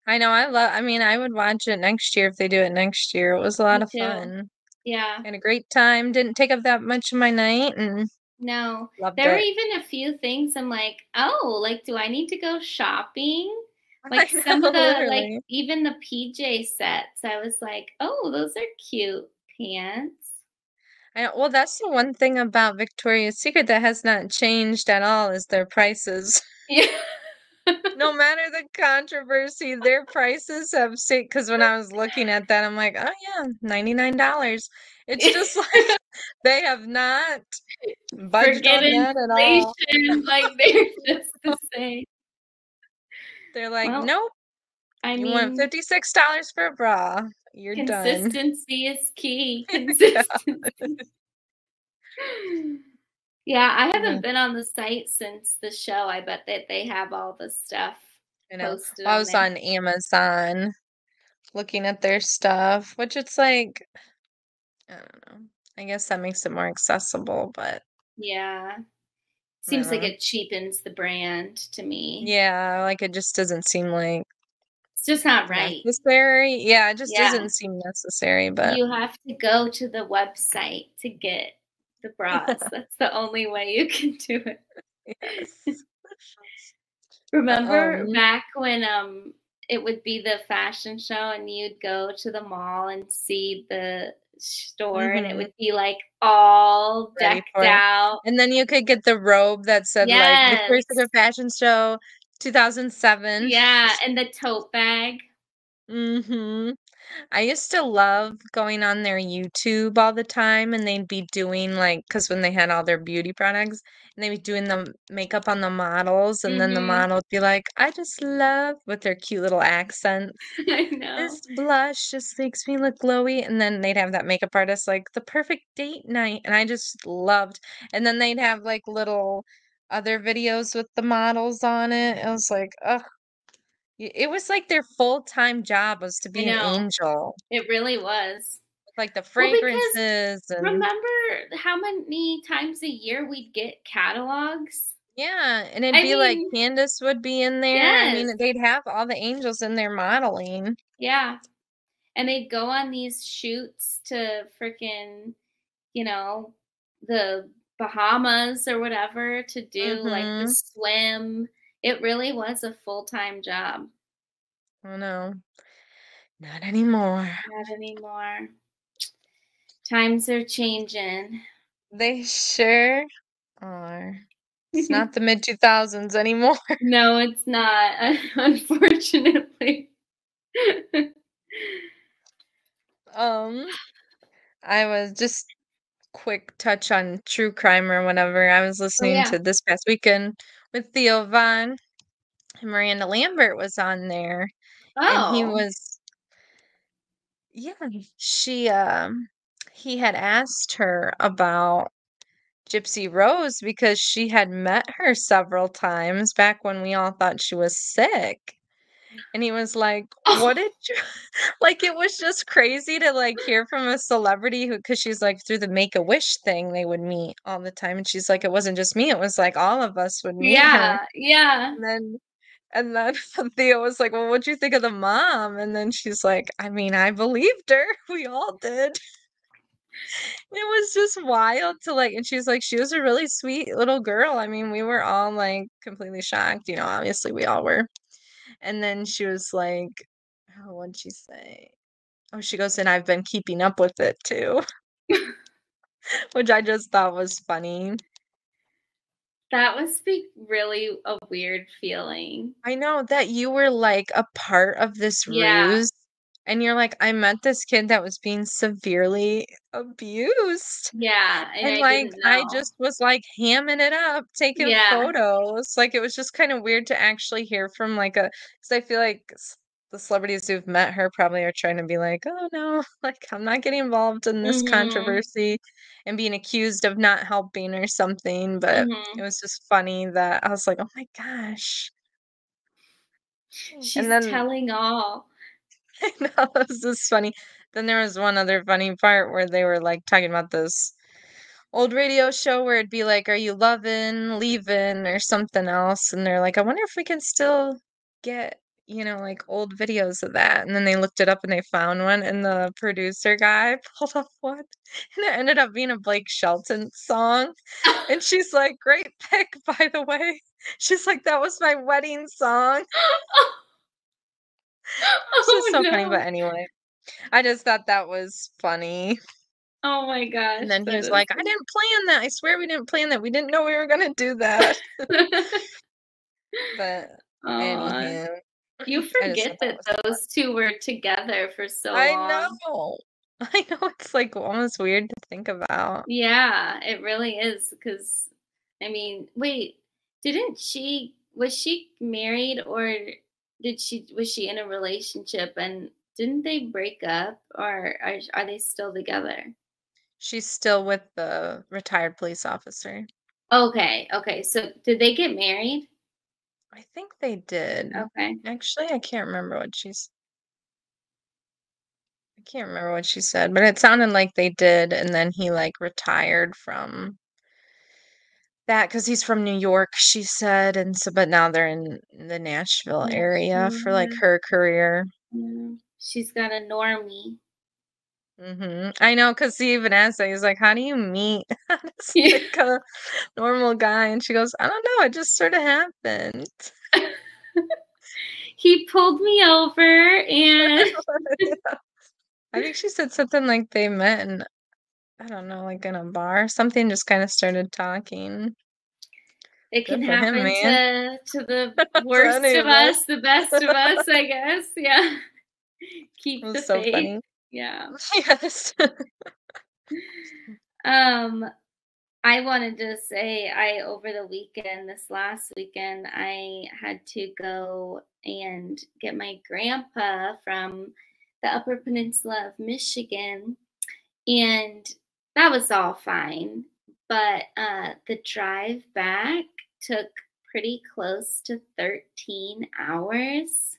I know. I mean, I would watch it next year if they do it next year. It was a lot Me of too. fun. Yeah. Had a great time. Didn't take up that much of my night and No, loved there were it. even a few things I'm like, oh, like, do I need to go shopping? I Like some of know, the, like, literally. even the PJ sets, I was like, oh, those are cute pants. Well, that's the one thing about Victoria's Secret that has not changed at all is their prices. Yeah. No matter the controversy, their prices have stayed. Because when I was looking at that, I'm like, oh yeah, $99. It's just like they have not budged Forget on that at all. inflation, like, they're just the same. They're like, Well, nope, I you want mean, $56 for a bra. You're done. consistency is key. Yeah, Consistency. Yeah, I yeah, haven't been on the site since the show. I bet that they have all the stuff I know. posted Well, I on was there. on Amazon looking at their stuff, which it's like, I don't know. I guess that makes it more accessible, but Yeah. I don't Seems like know. it cheapens the brand to me. Yeah, like it just doesn't seem like It's just not right. necessary. Yeah, it just Yeah. doesn't seem necessary, but You have to go to the website to get the bras. That's the only way you can do it. yes. Remember Um, back when it would be the fashion show and you'd go to the mall and see the store and it mhm, would be like all ready decked for it. out. And then you could get the robe that said like Victoria's Yes. Secret Fashion Show 2007. Yeah, and the tote bag. Mhm. I used to love going on their YouTube all the time, and they'd be doing like, because when they had all their beauty products, and they'd be doing the makeup on the models, and then the Mhm. model would be like, I just love with their cute little accents. I know. This blush just makes me look glowy. And then they'd have that makeup artist like the perfect date night. And I just loved. And then they'd have like little other videos with the models on it. It was like, ugh. It was like their full-time job was to I be an know. angel. It really was. Like the Well, because fragrances and remember how many times a year we'd get catalogs? yeah, and it'd I be like mean, Candace would be in there. I yes. mean, they'd have all the angels in their modeling. Yeah. And they'd go on these shoots to freaking, you know, the Bahamas or whatever to do like the Mm-hmm. swim. It really was a full-time job. Oh no, not anymore. Not anymore. Times are changing. They sure are. It's not the mid 2000s anymore. No, it's not, unfortunately. Um, I was just quick touch on true crime or whatever. I was Oh, listening yeah. to this past weekend with Theo Vaughn and Miranda Lambert was on there, and he Oh. was yeah, she he had asked her about Gypsy Rose because she had met her several times back when we all thought she was sick. And he was like, "What Oh, did you" like, it was just crazy to, like, hear from a celebrity who, because she's, like, through the Make-A-Wish thing, they would meet all the time, and she's like, "It wasn't just me, it was, like, all of us would meet her." yeah, yeah. And then Theo was like, "Well, what'd you think of the mom?" And then she's like, "I mean, I believed her. We all did." It was just wild to, like, and she's like, "She was a really sweet little girl." I mean, we were all, like, completely shocked, obviously we all were. And then she was like, oh, what'd she say? Oh, she goes, "And I've been keeping up with it too," which I just thought was funny. That must be really a weird feeling. I know that you were, like, a part of this Yeah. ruse, and you're like, "I met this kid that was being severely abused." Yeah, and And, I like, didn't I know. just was, like, hamming it up, taking Yeah. photos, like, it was just kinda weird to actually hear from, like, a, because I feel like the celebrities who've met her probably are trying to be like, "Oh, no, like, I'm not getting involved in this Mhm. controversy," and being accused of not helping or something, but it Mhm. was just funny that I was like, "Oh my gosh." And She's then telling all. I know, it was just funny. Then there was one other funny part where they were, like, talking about this old radio show where it'd be like, "Are you loving, leaving," or something else, and they're like, "I wonder if we can still get, like, old videos of that," and then they looked it up and they found one, and the producer guy pulled up one, and it ended up being a Blake Shelton song, and she's like, "Great pick, by the way." She's like, "That was my wedding song." It's just Oh, so funny, but no. anyway, I just thought that was funny. Oh my And gosh, then he that was is like, "I didn't plan that. I swear we didn't plan that. We didn't know we were gonna do that." But Aw. anywho, You I just thought forget that that was fun. those 2 were together for so I long. know. I know, it's, like, almost weird to think about. Yeah, it really is because, I mean, wait, didn't she was she married or was she in a relationship and didn't they break up or are they still together? She's still with the retired police officer. Okay, okay. So did they get married? I think they did. Okay. Actually, I can't remember what she said, but it sounded like they did, and then he, like, retired from that because he's from New York, she said, and so but now they're in the Nashville area Nashville, for, like, yeah, her career. yeah. She's got a normie. I know, cause he even asked that, he's like, "How do you meet just Yeah. like a normal guy?" And she goes, "I don't know, it just sorta happened." He pulled me over and I think she said something like they met in, I don't know, like, in a bar or something, just kinda started talking. it can Good for him, happen man. to the To worst any of of us. us, the best of us, I guess. Yeah. It Keep was the so faith. funny. Yeah. Yes. Um, I wanted to say over the weekend, this last weekend, I had to go and get my grandpa from the Upper Peninsula of Michigan, and that was all fine. But the drive back took pretty close to 13 hours.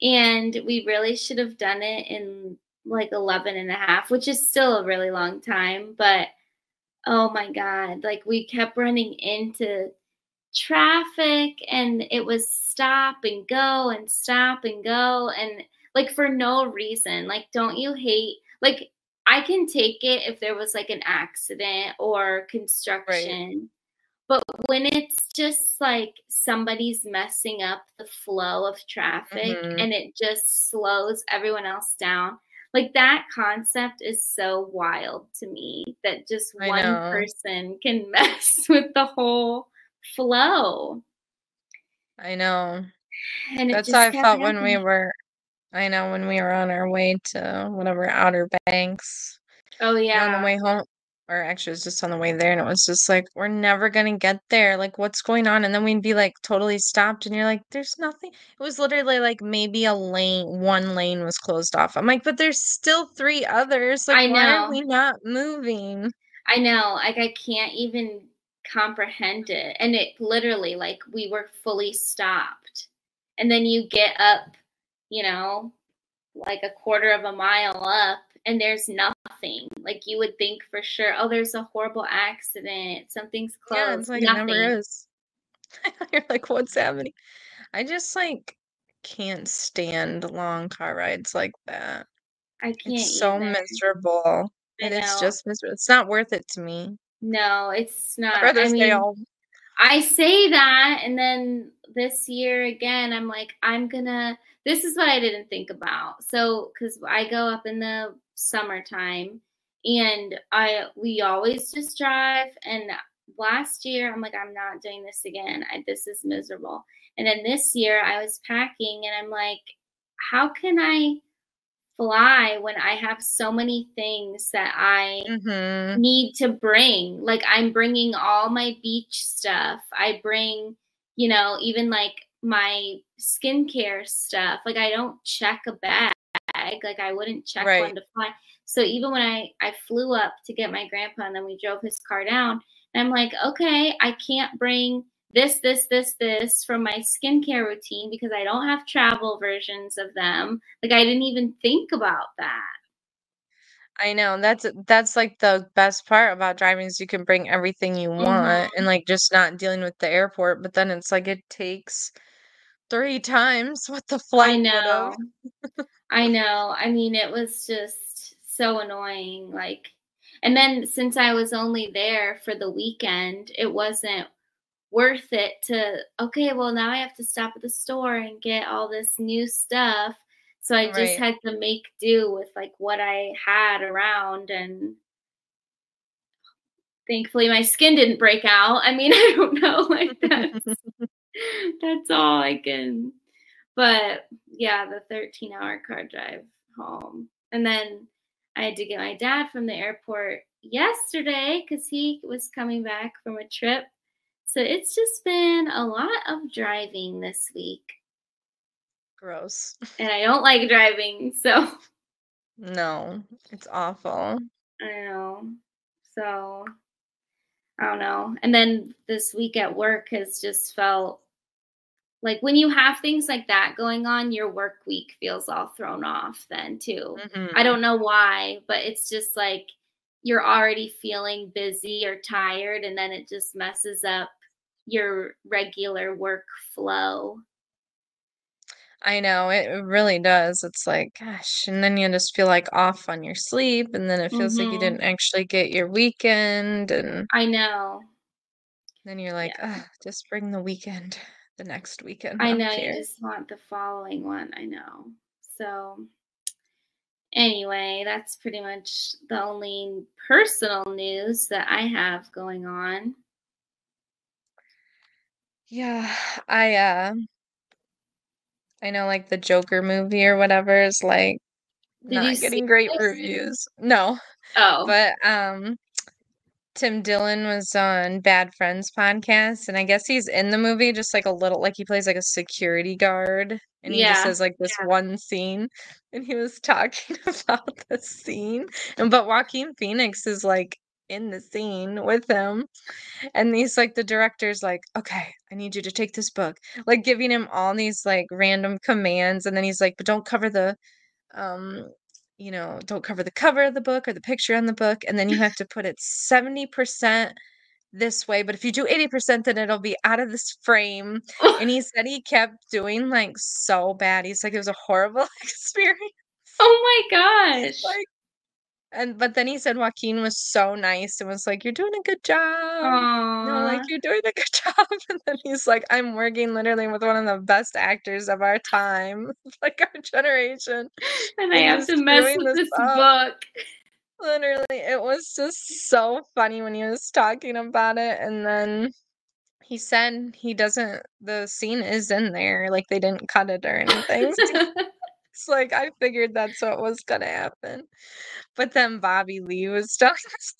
And we really should have done it in like 11 and a half, which is still a really long time. But oh my God, like we kept running into traffic and it was stop and go and stop and go. And like for no reason. Like, don't you hate, like, I can take it if there was like an accident or Right. construction, but when it's just like somebody's messing up the flow of traffic Mhm. and it just slows everyone else down, like that concept is so wild to me that just I one know. person can mess with the whole flow. I know. And it That's how just I kept felt when we happening. were I know when we were on our way to whatever, Outer Banks. Oh, And on the yeah. way home, or actually it was just on the way there, and it was just like, "We're never gonna get there, like, what's going on?" And then we'd be, like, totally stopped, and you're like, "There's nothing." It was literally, like, maybe a lane, 1 lane was closed off. I'm like, "But there's still 3 others, like, I why are know. we not moving?" I know. Like, I can't even comprehend it. And it literally, like, we were fully stopped. And then you get up, you know, like a quarter of a mile up, and there's nothing. Like, you would think for sure, oh, there's a horrible accident. Something's Yeah, it's closed. like it Nothing. never is. You're like, "What's happening?" I just, like, can't stand long car rides like that. I It's can't so either. miserable. I It is know. just miserable. It's not worth it to me. No, it's I'd not. rather I stay mean, home. I say that, and then this year again, I'm like, I'm gonna. this is what I didn't think about. So, because I go up in the summertime, and we always just drive. And last year, I'm like, I'm not doing this again. This is miserable. And then this year, I was packing, and I'm like, how can I fly when I have so many things that I Mm-hmm. need to bring? Like, I'm bringing all my beach stuff. I bring, even like my skincare stuff. Like, I don't check a bag. Like, I wouldn't check one Right. to fly. So even when I flew up to get my grandpa, and then we drove his car down, and I'm like, okay, I can't bring this from my skincare routine because I don't have travel versions of them. Like, I didn't even think about that. I know. That's like the best part about driving is you can bring everything you want and Hmm. like just not dealing with the airport, but then it's like it takes 3 times what the I flight would have. know. I know. I mean, it was just so annoying. Like, and then since I was only there for the weekend, it wasn't worth it to, okay, well, now I have to stop at the store and get all this new stuff. So I just Right. had to make do with like what I had around, and thankfully my skin didn't break out. I mean, I don't know, like that's all I can. But yeah, the 13-hour car drive home. And then I had to get my dad from the airport yesterday because he was coming back from a trip. So it's just been a lot of driving this week. Gross. And I don't like driving, so No, it's awful. I know. So I don't know. And then this week at work has just felt like, when you have things like that going on, your work week feels all thrown off then too. I Hmm. don't know why, but it's just like you're already feeling busy or tired, and then it just messes up your regular work flow. I know, it really does. It's like, gosh, and then you just feel like off on your sleep, and then it feels like you Mhm. didn't actually get your weekend, and I know. then you're Yeah. like, just bring the weekend, the next weekend. I I don't know, you care. just want the following one. I know. So anyway, that's pretty much the only personal news that I have going on. Yeah, I I know like the Joker movie or whatever is like Did you not see getting great it? reviews. No, Oh, but Tim Dillon was on Bad Friends podcast, and I guess he's in the movie just like a little, like he plays like a security guard, and he just yeah. has like this one scene, and he was talking about the scene, and but Joaquin Phoenix is like in the scene with him, and he's like the director's like, okay, I need you to take this book, like giving him all these like random commands, and then he's like, but don't cover the um don't cover the cover of the book or the picture on the book, and then you have to put it 70% this way, but if you do 80% then it'll be out of this frame. And he said he kept doing like so bad. He's like it was a horrible experience. Oh my gosh. Like, and but then he said Joaquin was so nice and was like, "You're doing a good job." No, like, Aw. "You're doing a good job." And then he's like, "I'm working literally with one of the best actors of our time, like our generation, And I and have he's to mess screwing with this this up." book. Literally, it was just so funny when he was talking about it, and then he said he doesn't the scene is in there, like, they didn't cut it or anything. It's like, I figured that's what was gonna happen. But then Bobby Lee was telling us,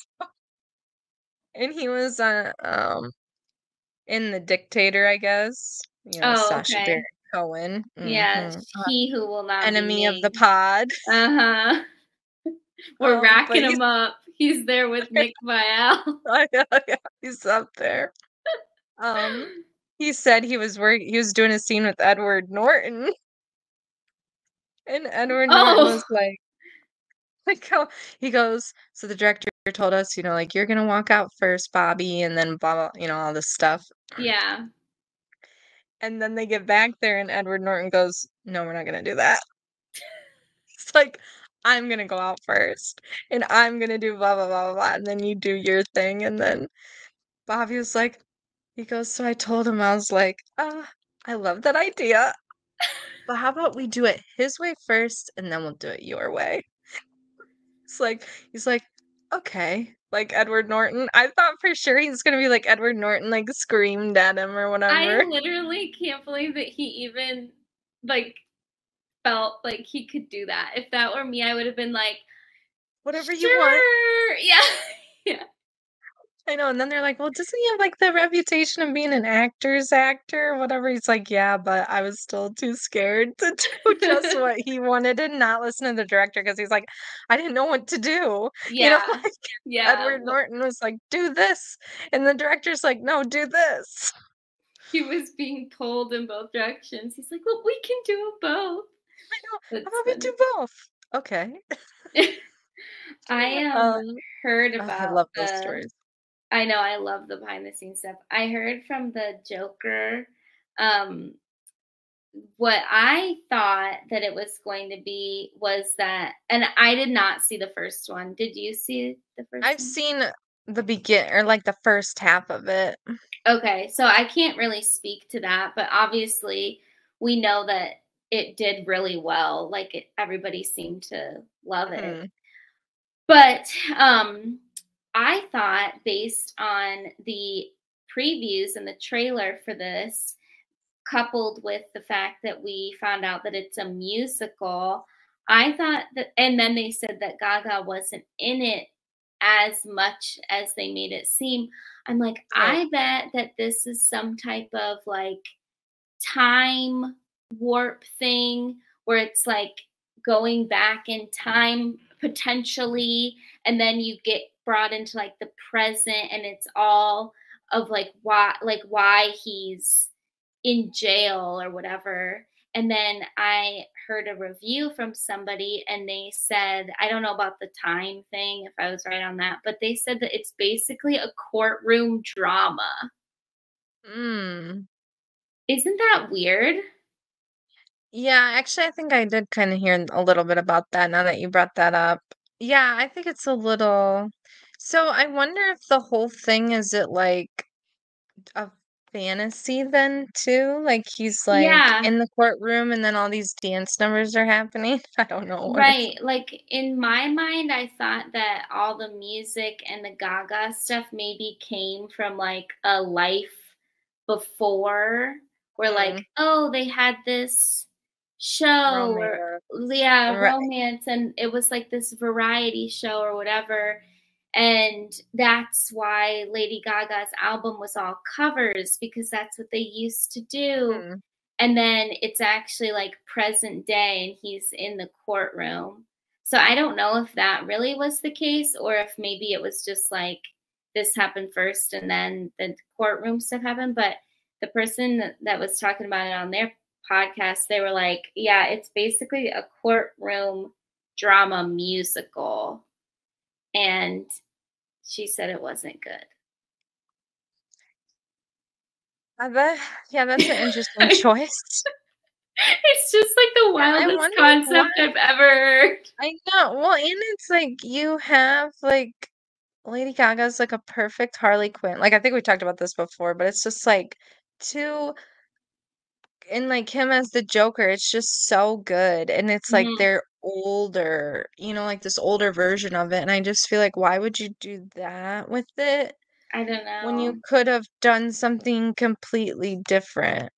and he was, in The Dictator, I guess, Oh, Sacha Baron okay. Cohen, Yeah, mhm, he who will not be enemy of the named. pod, Uh-huh. We're but racking he's him up. He's there with Nick Vial. yeah, he's up there. Um, he said he was doing a scene with Edward Norton, and Edward Norton Oh, was like how he goes, "So the director told us, like, you're gonna walk out first, Bobby, and then blah, blah, all this stuff." yeah. And then they get back there, and Edward Norton goes, "No, we're not gonna do that." It's like, "I'm gonna go out first, and I'm gonna do blah, blah, blah, blah, blah, and then you do your thing." And then Bobby was like, he goes, "So I told him," I was like, I love that idea." but how about we do it his way first and then we'll do it your way? He's like, okay, like Edward Norton. I thought for sure he's gonna be like Edward Norton, like screamed at him or I whatever. literally can't believe that he even like felt like he could do that. If that were me, I would have been like, Whatever you want. sure, yeah, yeah. I know. And then they're like, well, doesn't he have like the reputation of being an actor's actor or whatever? He's like, yeah, but I was still too scared to do just what he wanted and not listen to the director because he's like, I didn't know what to do. Yeah, Like yeah. Edward Norton was like, do this. And the director's like, no, do this. He was being pulled in both directions. He's like, well, we can do both. I know. How That's about we do both? Okay. I Um, heard oh, I about love those stories. I know I love the behind the scenes stuff. I heard from the Joker, um, what I thought that it was going to be was that, and I did not see the first one. Did you see the first I've one? seen the begin or like the first half of it. Okay, so I can't really speak to that, but obviously we know that it did really well. Like everybody seemed to love it. Mhm. But I thought based on the previews and the trailer for this, coupled with the fact that we found out that it's a musical, I thought that, and then they said that Gaga wasn't in it as much as they made it seem. I'm like, Right. I bet that this is some type of like time warp thing where it's like going back in time potentially, and then you get brought into like the present and it's all of like why he's in jail or whatever. And then I heard a review from somebody and they said, I don't know about the time thing, if I was right on that, but they said that it's basically a courtroom drama. Mm. Isn't that weird? Yeah, actually, I think I did kind of hear a little bit about that now that you brought that up. Yeah, I think it's a little. So I wonder if the whole thing is it like a fantasy then too? Like he's like Yeah, in the courtroom and then all these dance numbers are happening. I don't know what it's. right. Like in my mind, I thought that all the music and the Gaga stuff maybe came from like a life before, where like, Mm, oh, they had this show or romance. yeah, Right. romance, and it was like this variety show or whatever. And that's why Lady Gaga's album was all covers because that's what they used to do. Mm, And then it's actually like present day and he's in the courtroom. So I don't know if that really was the case or if maybe it was just like this happened first and then the courtroom stuff happened. But the person that was talking about it on their podcast, they were like, yeah, it's basically a courtroom drama musical. And she said it wasn't good. I bet. Yeah, that's an interesting choice. It's just like the Yeah, I wildest wonder why. concept I've ever heard. I know. Well, and it's like you have like Lady Gaga's like a perfect Harley Quinn. Like I think we talked about this before, but it's just like two and like him as the Joker, it's just so good. And it's like Mhm. they're older, like this older version of it. And I just feel like why would you do that with it I don't when you know. could have done something completely different?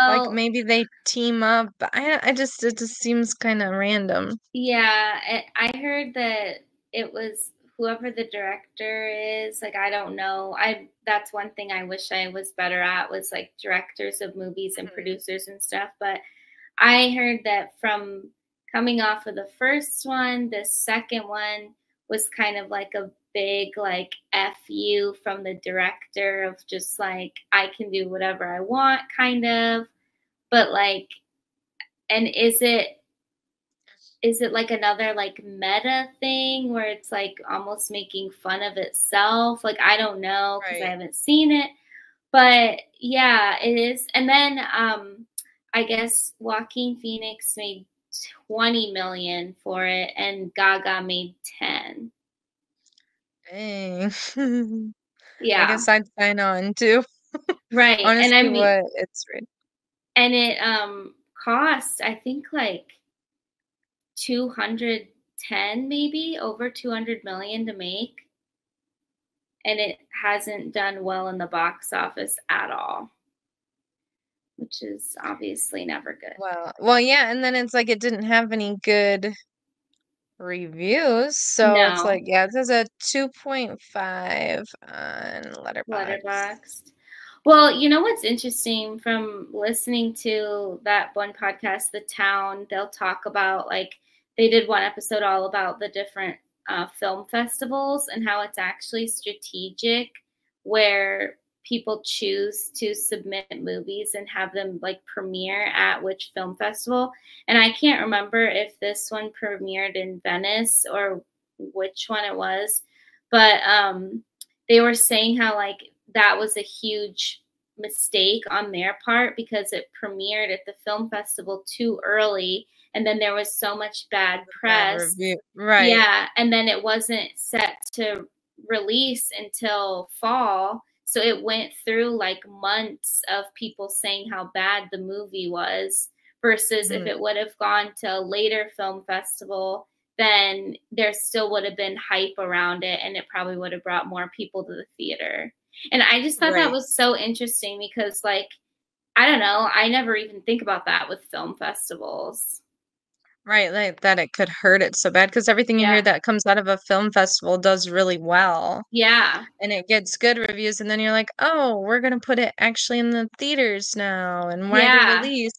Like Well, maybe they team up. But it just seems kind of random. yeah, I heard that it was whoever the director is. Like, I don't know. That's one thing I wish I was better at was like directors of movies and Mhm. producers and stuff. But I heard that from coming off of the first one, the second one was kind of like a big like F you from the director of just like I can do whatever I want kind of. But like, and is it like another like meta thing where it's like almost making fun of itself? Like I don't know because I Right. haven't seen it. But yeah, it is. And then I guess Joaquin Phoenix made 20 million for it and Gaga made 10. Dang. I Yeah. guess I'd sign on too. Right. And I Honestly, mean what it's right. and it cost, I think, like 210, maybe over 200 million to make, and it hasn't done well in the box office at all, which is obviously never good. Well, yeah, and then it's like it didn't have any good reviews, so it's No. like, yeah, it says a 2.5 on Letterboxd. Letterboxd. Well, you know what's interesting from listening to that one podcast, The Town, they'll talk about, like, they did one episode all about the different film festivals and how it's actually strategic where people choose to submit movies and have them like premiere at which film festival. And I can't remember if this one premiered in Venice or which one it was, but they were saying how like that was a huge mistake on their part because it premiered at the film festival too early, and then there was so much bad Bad press. review. Right. Yeah, and then it wasn't set to release until fall, so it went through like months of people saying how bad the movie was, versus if it would have gone to a later film festival, then there still would have been hype around it and it probably would have brought more people to the theater. And I just thought that was so interesting because, like, I don't know, I never even think about that with film festivals. Right, like that it could hurt it so bad because everything you hear Yeah. that comes out of a film festival does really well. Yeah. And it gets good reviews, and then you're like, "Oh, we're gonna put it actually in the theaters now and wider Yeah. release."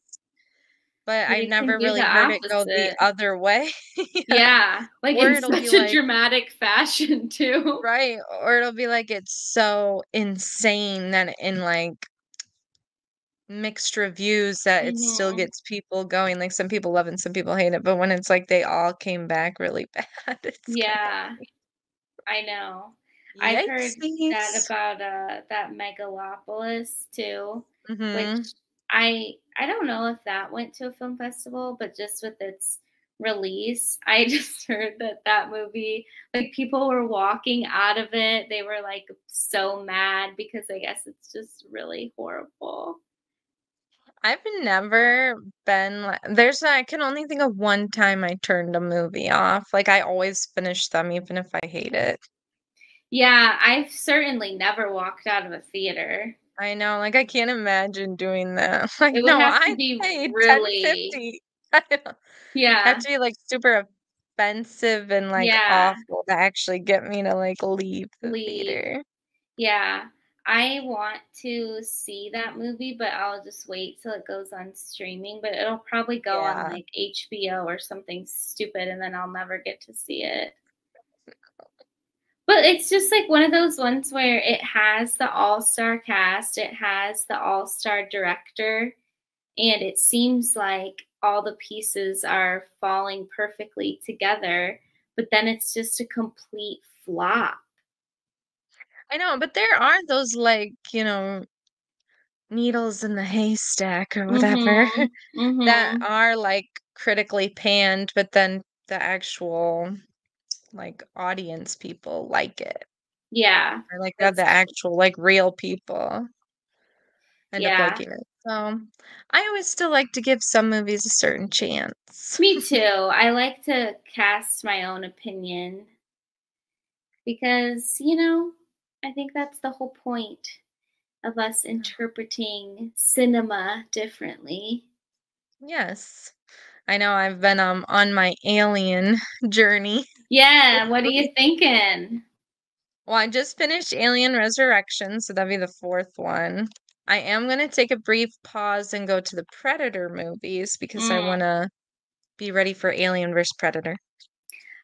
But But I've it can never do the really heard it go the opposite. other way. Yeah. Yeah. Like Or in it'll be such a like dramatic fashion too. right, or it'll be like it's so insane that in like mixed reviews that it still Mhm. gets people going. Like some people love it and some people hate it, but when it's like they all came back really bad, it's kind of Yeah. I know. I've heard that yikesies. about that Megalopolis too, which Mhm. I don't know if that went to a film festival, but just with its release, I just heard that that movie, like people were walking out of it. They were like so mad because I guess it's just really horrible. I've never been like I can only think of one time I turned a movie off. Like I always finish them even if I hate it. Yeah, I've certainly never walked out of a theater. I know, like I can't imagine doing that. Like, It would no, have to I be paid really, 10.50. I know. Have yeah, to be like super offensive and like yeah, awful to actually get me to like leave the leave. theater. Yeah, I want to see that movie, but I'll just wait till it goes on streaming. But it'll probably go on Yeah. like HBO or something stupid, and then I'll never get to see it. But it's just like one of those ones where it has the all-star cast, it has the all-star director, and it seems like all the pieces are falling perfectly together, but then it's just a complete flop. I know, but there are those like, needles in the haystack or whatever Mhm. that Mhm. are like critically panned, but then the actual like audience people like it. Yeah. Or like That's the actual like real people end up yeah. liking it. So I always still like to give some movies a certain chance. Me too. I like to cast my own opinion because, I think that's the whole point of us interpreting cinema differently. Yes. I know I've been on my alien journey Yeah, what are you lately. thinking? Well, I just finished Alien Resurrection, so that'd be the fourth one. I am gonna take a brief pause and go to the Predator movies because I Mm. wanna be ready for Alien vs. Predator.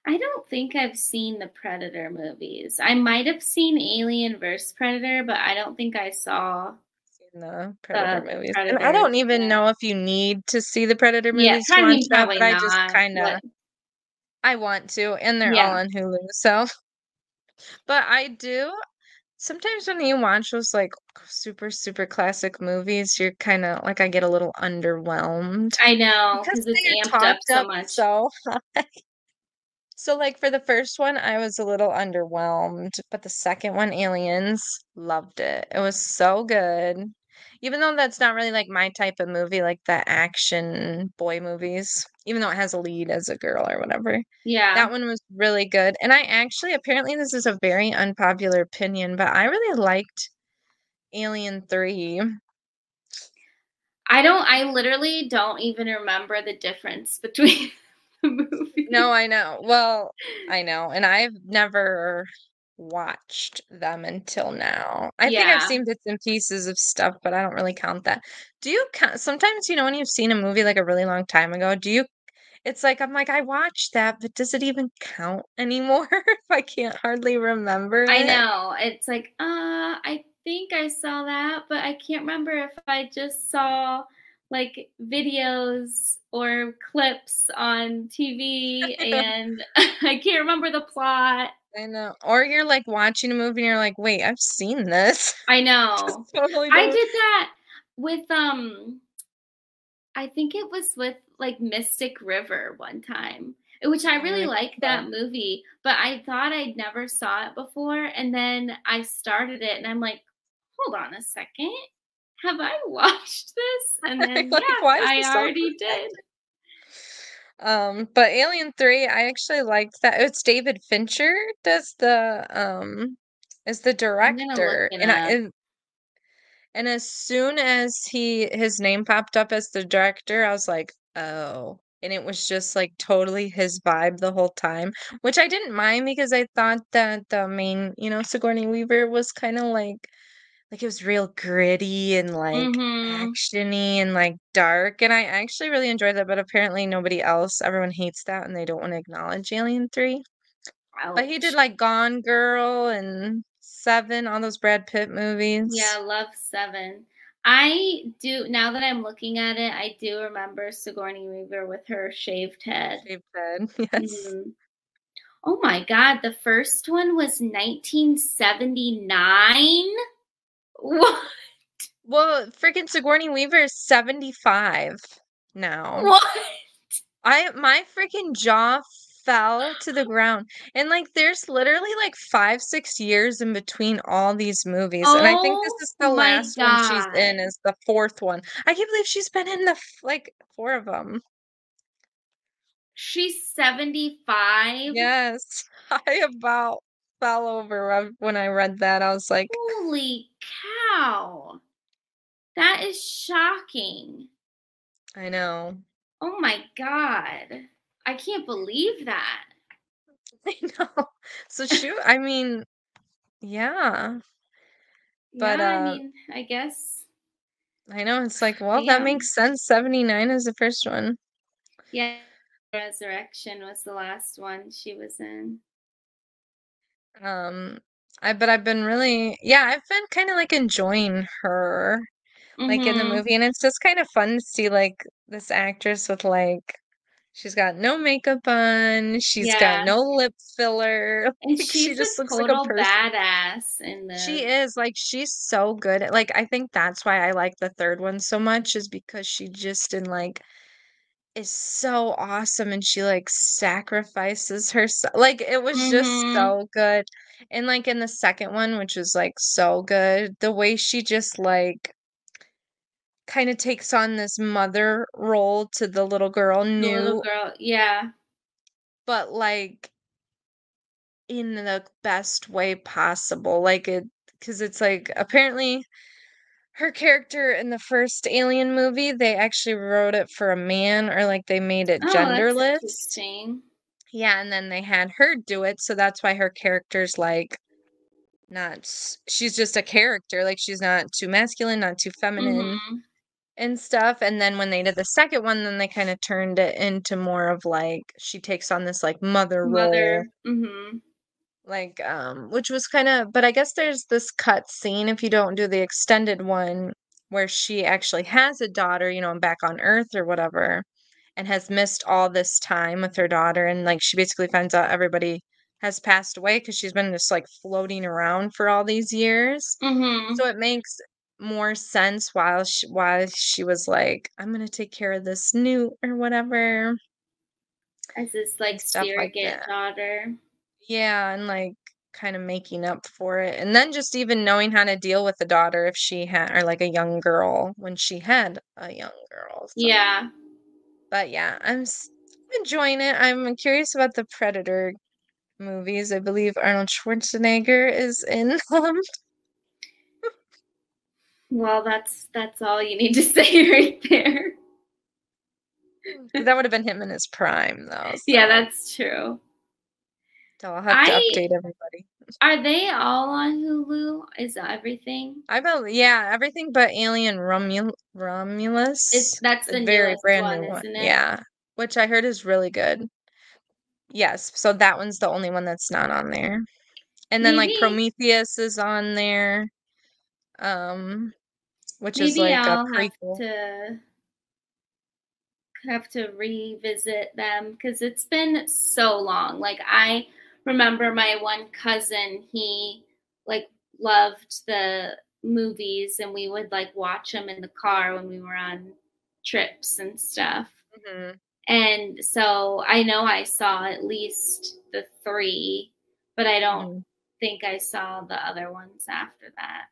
I don't think I've seen the Predator movies. I might have seen Alien vs. Predator, but I don't think I saw Seen the Predator the movies. And I Predators. don't even Yeah. know if you need to see the Predator Yeah, movies to I watch mean, that, probably but I just not. What? kinda I want to, and they're all Yeah. on Hulu, so but I do sometimes when you watch those, like, super, super classic movies, you're kinda like, I get a little underwhelmed I know, because because it's they are amped up talked so up much. so high. So, like, for the first one, I was a little underwhelmed, but the second one, Aliens, loved it. It was so good. even though that's not really like my type of movie, like the action boy movies, even though it has a lead as a girl or whatever. Yeah. That one was really good. And I actually, apparently, this is a very unpopular opinion, but I really liked Alien 3. I literally don't even remember the difference between the No, movies. I know. Well, I know. And I've never watched them until now. I think I've Yeah. seen bits and pieces of stuff, but I don't really count that. Do you count? Sometimes, when you've seen a movie like a really long time ago, it's like, I'm like, I watched that, but does it even count anymore if I can't hardly remember I it? know. It's like, I think I saw that, but I can't remember if I just saw like videos or clips on TV and I can't remember the plot. I know. Or you're like watching a movie and you're like, wait, I've seen this. I Just know. totally I don't. did that with I think it was with like Mystic River one time, which I Oh, really I like love that movie, but I thought I'd never saw it before. And then I started it and I'm like, hold on a second. Have I watched this? And I'm then, like, yes, why is I this so already did. But Alien 3, I actually liked that. It's David Fincher does the is the I'm going to look director. it And I up. and as soon as his name popped up as the director, I was like, "Oh." And it was just like totally his vibe the whole time, which I didn't mind because I thought that the main, Sigourney Weaver was kind of like it was real gritty and like Mm-hmm. actiony and like dark, and I actually really enjoyed that, but apparently nobody else, everyone hates that and they don't want to acknowledge Alien 3. But he did Ouch. like Gone Girl and Seven, all those Brad Pitt Yeah, movies. love Seven. I do, now that I'm looking at it, I do remember Sigourney Weaver with her shaved head. Shaved head, yes. Mhm. Oh my God, the first one was 1979? What? Well, freaking Sigourney Weaver is 75 now. What? My freaking jaw fell to the ground. And like there's literally like 5, 6 years in between all these movies. And I think this Oh is the my last one she's in, God. is the fourth one. I can't believe she's been in like four of them. She's 75? Yes. I about fell over when I read that. I was like, Holy cow. That is shocking. I know. Oh my God. I can't believe that. I know. So shoot, I mean, yeah. Yeah, But I mean, I guess, I know it's like, well, that damn. makes sense. 79 is the first one. Yeah, Resurrection was the last one she was in. Um, but I've been really, yeah, I've been kind of like enjoying her, like in the Mm-hmm. movie, and it's just kind of fun to see like this actress with like, she's got no makeup on, she's got Yeah. no lip filler, And like she she's a just looks like a total person. badass in She the. is like, she's so good at, like, I think that's why I like the third one so much, is because she just in like is so awesome and she like sacrifices herself. Like it was just Mm-hmm. so good. And like in the second one, which was like so good, the way she just like kind of takes on this mother role to the little girl, The little new, girl. Yeah. but like in the best way possible. Like it, because it's like apparently her character in the first Alien movie, they actually wrote it for a man, or like they made it Oh, that's genderless. interesting. Yeah, and then they had her do it, so that's why her character's like not she's just a character, like she's not too masculine, not too feminine Mm-hmm. and stuff. And then when they did the second one, then they kind of turned it into more of like she takes on this like mother role, Mother. Mm-hmm. like which was kind of, but I guess there's this cut scene if you don't do the extended one where she actually has a daughter, back on Earth or whatever, and has missed all this time with her daughter, and like she basically finds out everybody has passed away because she's been just like floating around for all these years. Mm-hmm. So it makes more sense why she was like, I'm gonna take care of this newt or whatever, As this and like stuff like surrogate that. daughter. Yeah, and like kind of making up for it. And then just even knowing how to deal with the daughter if she had, or like a young girl when she had a young girl. So, Yeah. but yeah, enjoying it. I'm curious about the Predator movies. I believe Arnold Schwarzenegger is in them. Well, that's all you need to say right there. That would have been him in his prime, though. Yeah, So, that's true. I'll have to I update everybody. Are they all on Hulu? Is that everything? I believe, yeah, everything but Alien Romulus, That's the the very newest brand one, new one. isn't it? Yeah, which I heard is really good. Yes, so that one's the only one that's not on there. And then like Maybe Prometheus is on there, um, which is maybe like a I'll prequel. have to revisit them because it's been so long. Like I remember my one cousin, he like loved the movies and we would like watch them in the car when we were on trips and stuff. Hmm. And so I know I saw at least the three, but I don't Hmm. think I saw the other ones after that.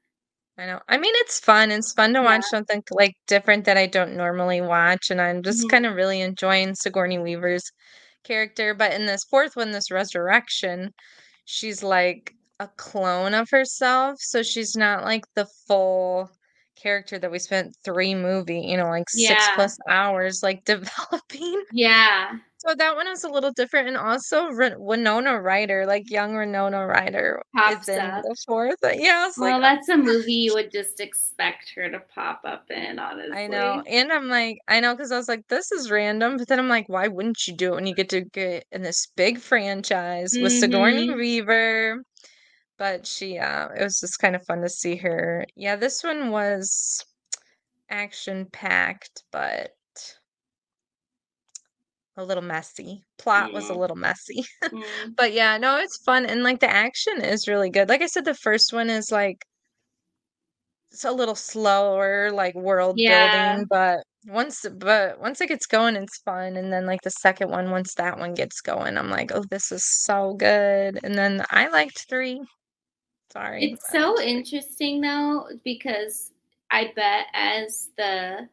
I know. I mean, it's fun. It's fun to watch Yeah. something like different that I don't normally watch, and I'm just kind Hmm. of really enjoying Sigourney Weaver's character. But in this fourth one, this resurrection, she's like a clone of herself, so she's not like the full character that we spent like six Yeah. plus hours like developing. Yeah. So that one is a little different, and also Winona Ryder, like young Winona Ryder, is Pops in up. the fourth. Yeah, I was like, Well, that's a movie you would just expect her to pop up in, I know. honestly. And I'm like, I know, because I was like, this is random. But then I'm like, why wouldn't you do it when you get to get in this big franchise with Sigourney Mm-hmm. Weaver? But it was just kind of fun to see her. Yeah, this one was action packed, but a little messy. Plot was a little messy. Mm-hmm. But yeah, no, it's fun. And like the action is really good. Like I said, the first one is like it's a little slower, like world Yeah. building, but once it gets going, it's fun. And then like the second one, once that one gets going, I'm like, oh, this is so good. And then I liked three. Sorry, It's I so liked three. interesting though, because I bet as the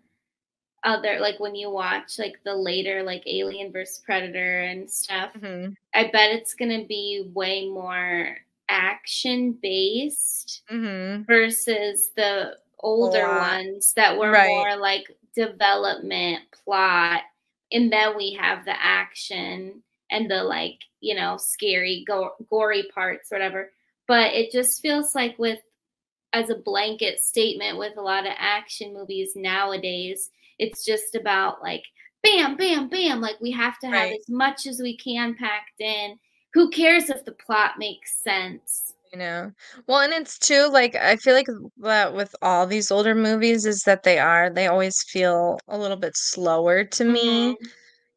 other, like when you watch like the later like Alien versus Predator and stuff, Hmm. I bet it's gonna be way more action based Hmm. versus the A older lot. ones that were Right. more like development plot, and then we have the action and the like, scary gory parts, whatever. But it just feels like with as a blanket statement with a lot of action movies nowadays, it's just about like bam, bam, bam. Like we have to have Right. as much as we can packed in. Who cares if the plot makes sense? Well, and it's too like I feel like that with all these older movies is that they always feel a little bit slower to me. Mm-hmm.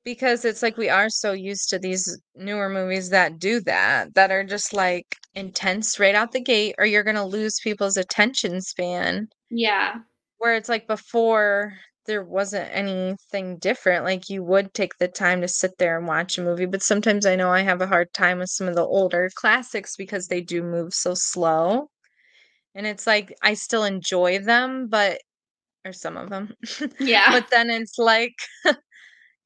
Because it's like we are so used to these newer movies that do that are just like intense right out the gate, or you're gonna lose people's attention span. Yeah. Where it's like before there wasn't anything different. Like you would take the time to sit there and watch a movie, but sometimes I know I have a hard time with some of the older classics because they do move so slow. And it's like I still enjoy them, but or some of them. Yeah. But then it's like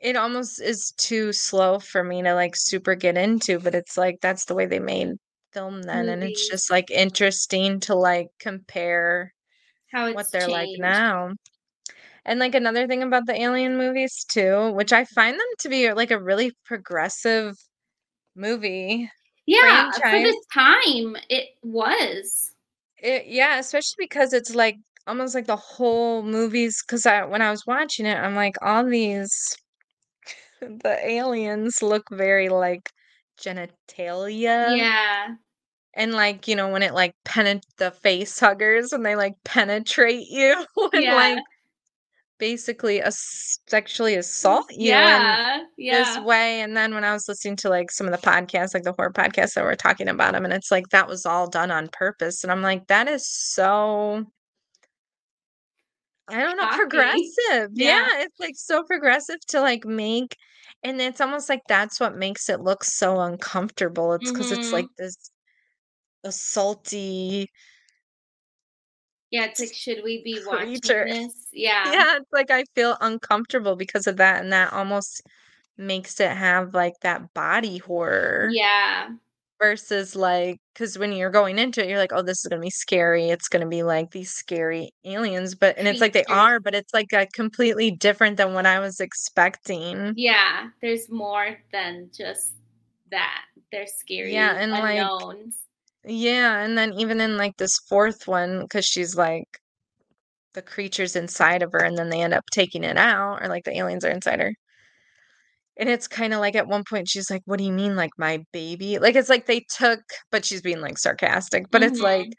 it almost is too slow for me to, like, super get into, but it's like, that's the way they made film then, and it's just, Movies, like, interesting to, like, compare how what it's they're like changed. now. And, like, another thing about the Alien movies too, which I find them to be, like, a really progressive movie Yeah, for franchise. the time, it was. Yeah, especially because it's, like, almost like the whole movies. Because when I was watching it, I'm like, all these the aliens look very like genitalia, Yeah. and like when it like the face huggers and they like penetrate you and Yeah. like basically sexually assault you in Yeah. this Yeah. way. And then when I was listening to like some of the podcasts, like the horror podcasts that were talking about them, and it's like that was all done on purpose, and I'm like, that is so, I don't know, Shocking. progressive. Yeah, Yeah. it's like so progressive to like make, and it's almost like that's what makes it look so uncomfortable. It's because it's like Mhm. this a salty Yeah, it's like, should we be watching creature. this? Yeah. Yeah, it's like I feel uncomfortable because of that, and that almost makes it have like that body horror Yeah. versus like because when you're going into it, you're like, oh, this is gonna be scary. It's gonna be like these scary aliens, but and it's like they Creatures. are, but it's like a completely different than what I was expecting. Yeah, there's more than just that. There's Yeah, scary and like unknowns. yeah, and then even in like this fourth one, because she's like the creatures inside of her, and then they end up taking it out, or like the aliens are inside her. And it's kind of like at one point she's like, "What do you mean, like my baby?" Like it's like they took, but she's being like sarcastic, but it's like Mhm.